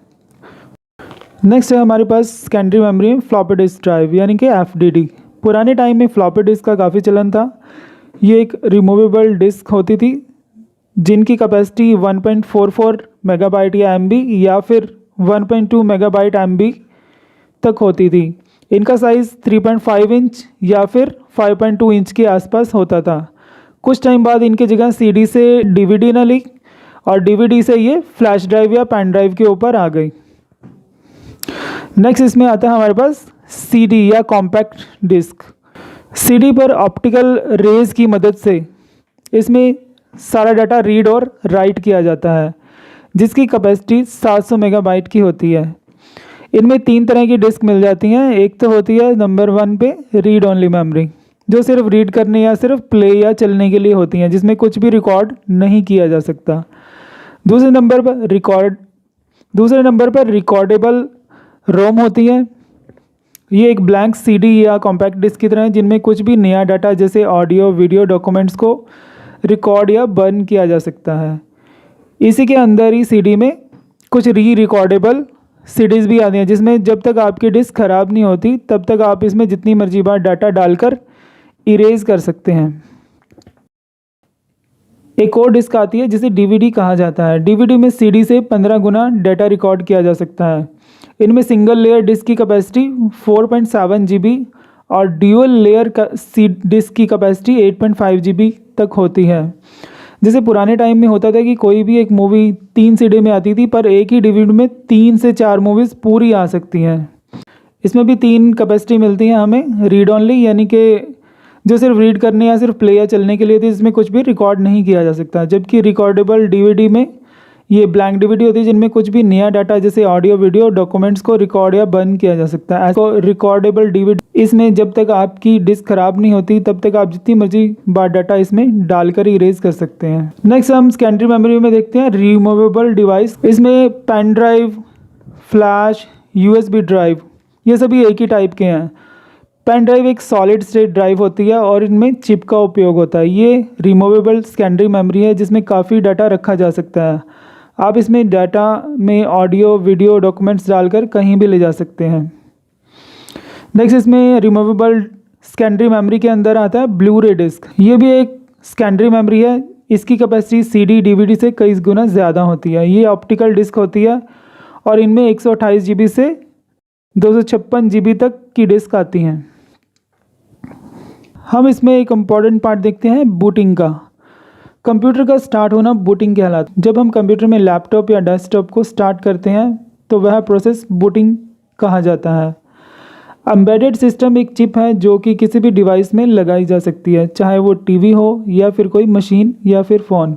नेक्स्ट है हमारे पास सेकेंडरी मेमोरी में फ्लॉपी डिस्क ड्राइव यानी कि FDD। पुराने टाइम में फ्लॉपी डिस्क का काफ़ी चलन था। ये एक रिमूवेबल डिस्क होती थी जिनकी कैपेसिटी 1.44 मेगाबाइट या MB या फिर 1.2 मेगाबाइट MB तक होती थी। इनका साइज़ 3.5 इंच या फिर 5.2 इंच के आसपास होता था। कुछ टाइम बाद इनकी जगह CD से DVD न ली और DVD से ये फ्लैश ड्राइव या पेन ड्राइव के ऊपर आ गई। नेक्स्ट इसमें आता है हमारे पास CD या कॉम्पैक्ट डिस्क। CD पर ऑप्टिकल रेज की मदद से इसमें सारा डाटा रीड और राइट किया जाता है जिसकी कैपेसिटी 700 मेगाबाइट की होती है। इनमें 3 तरह की डिस्क मिल जाती हैं। एक तो होती है नंबर 1 पे रीड ओनली मेमोरी जो सिर्फ रीड करने या सिर्फ प्ले या चलने के लिए होती हैं जिसमें कुछ भी रिकॉर्ड नहीं किया जा सकता। दूसरे नंबर पर रिकॉर्डेबल रोम होती है। ये एक ब्लैंक CD या कॉम्पैक्ट डिस्क की तरह है जिनमें कुछ भी नया डाटा जैसे ऑडियो वीडियो डॉक्यूमेंट्स को रिकॉर्ड या बर्न किया जा सकता है। इसी के अंदर ही CD में कुछ रिकॉर्डेबल CDs भी आती हैं जिसमें जब तक आपकी डिस्क ख़राब नहीं होती तब तक आप इसमें जितनी मर्जी बार डाटा डालकर इरेज कर सकते हैं। एक और डिस्क आती है जिसे DVD कहा जाता है। DVD में CD से 15 गुना डाटा रिकॉर्ड किया जा सकता है। इनमें सिंगल लेयर डिस्क की कैपेसिटी 4.7 GB और ड्यूअल लेयर डिस्क की कैपेसिटी 8.5 GB तक होती है। जैसे पुराने टाइम में होता था कि कोई भी एक मूवी 3 CD में आती थी पर एक ही DVD में 3 से 4 मूवीज़ पूरी आ सकती हैं। इसमें भी 3 कैपेसिटी मिलती हैं हमें, रीड ओनली यानी कि जो सिर्फ रीड करने या सिर्फ प्ले या चलने के लिए थी, इसमें कुछ भी रिकॉर्ड नहीं किया जा सकता। जबकि रिकॉर्डेबल DVD में ये ब्लैंक DVD होती है जिनमें कुछ भी नया डाटा जैसे ऑडियो वीडियो डॉक्यूमेंट्स को रिकॉर्ड या बर्न किया जा सकता है। ऐसा रिकॉर्डेबल DVD इसमें जब तक आपकी डिस्क ख़राब नहीं होती तब तक आप जितनी मर्जी बार डाटा इसमें डालकर इरेज कर सकते हैं। नेक्स्ट हम सेकेंडरी मेमोरी में देखते हैं रिमूवेबल डिवाइस। इसमें pen drive, flash, USB drive ये सभी एक ही टाइप के हैं। पेन ड्राइव एक सॉलिड स्टेट ड्राइव होती है और इनमें चिप का उपयोग होता है। ये रिमूवेबल सेकेंडरी मेमोरी है जिसमें काफ़ी डाटा रखा जा सकता है। आप इसमें डाटा में ऑडियो वीडियो डॉक्यूमेंट्स डालकर कहीं भी ले जा सकते हैं। नेक्स्ट इसमें रिमूवेबल सेकेंडरी मेमोरी के अंदर आता है ब्लू रे डिस्क। ये भी एक सेकेंडरी मेमोरी है। इसकी कैपेसिटी CD DVD से कई गुना ज़्यादा होती है। ये ऑप्टिकल डिस्क होती है और इनमें 128 GB से 256 GB तक की डिस्क आती हैं। हम इसमें एक इम्पॉर्टेंट पार्ट देखते हैं बूटिंग का। कंप्यूटर का स्टार्ट होना बूटिंग के हालात। जब हम कंप्यूटर में लैपटॉप या डेस्कटॉप को स्टार्ट करते हैं तो वह प्रोसेस बूटिंग कहा जाता है। एम्बेडेड सिस्टम एक चिप है जो कि किसी भी डिवाइस में लगाई जा सकती है, चाहे वो TV हो या फिर कोई मशीन या फिर फ़ोन।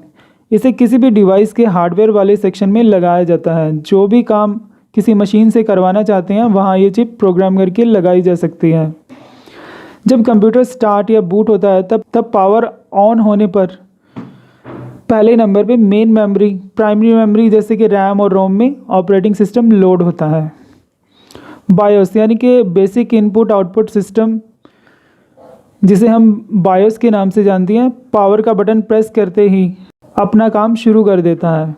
इसे किसी भी डिवाइस के हार्डवेयर वाले सेक्शन में लगाया जाता है। जो भी काम किसी मशीन से करवाना चाहते हैं वहाँ ये चिप प्रोग्राम करके लगाई जा सकती है। जब कंप्यूटर स्टार्ट या बूट होता है तब पावर ऑन होने पर पहले नंबर पे मेन मेमोरी, प्राइमरी मेमोरी जैसे कि रैम और रोम में ऑपरेटिंग सिस्टम लोड होता है। बायोस यानी कि बेसिक इनपुट आउटपुट सिस्टम जिसे हम बायोस के नाम से जानते हैं, पावर का बटन प्रेस करते ही अपना काम शुरू कर देता है।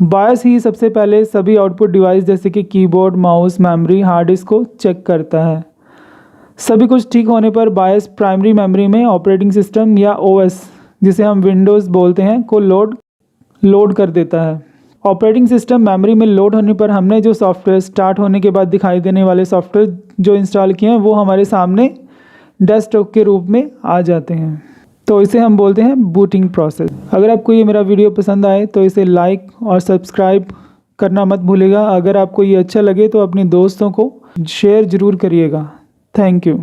बायोस ही सबसे पहले सभी आउटपुट डिवाइस जैसे कि keyboard, mouse, memory, hard disk को चेक करता है। सभी कुछ ठीक होने पर बायोस प्राइमरी मेमोरी में ऑपरेटिंग सिस्टम या OS जिसे हम विंडोज़ बोलते हैं को लोड कर देता है। ऑपरेटिंग सिस्टम मेमोरी में लोड होने पर हमने जो सॉफ्टवेयर स्टार्ट होने के बाद दिखाई देने वाले सॉफ्टवेयर जो इंस्टॉल किए हैं वो हमारे सामने डेस्कटॉप के रूप में आ जाते हैं। तो इसे हम बोलते हैं बूटिंग प्रोसेस। अगर आपको ये मेरा वीडियो पसंद आए तो इसे लाइक और सब्सक्राइब करना मत भूलिएगा। अगर आपको ये अच्छा लगे तो अपने दोस्तों को शेयर ज़रूर करिएगा। Thank you.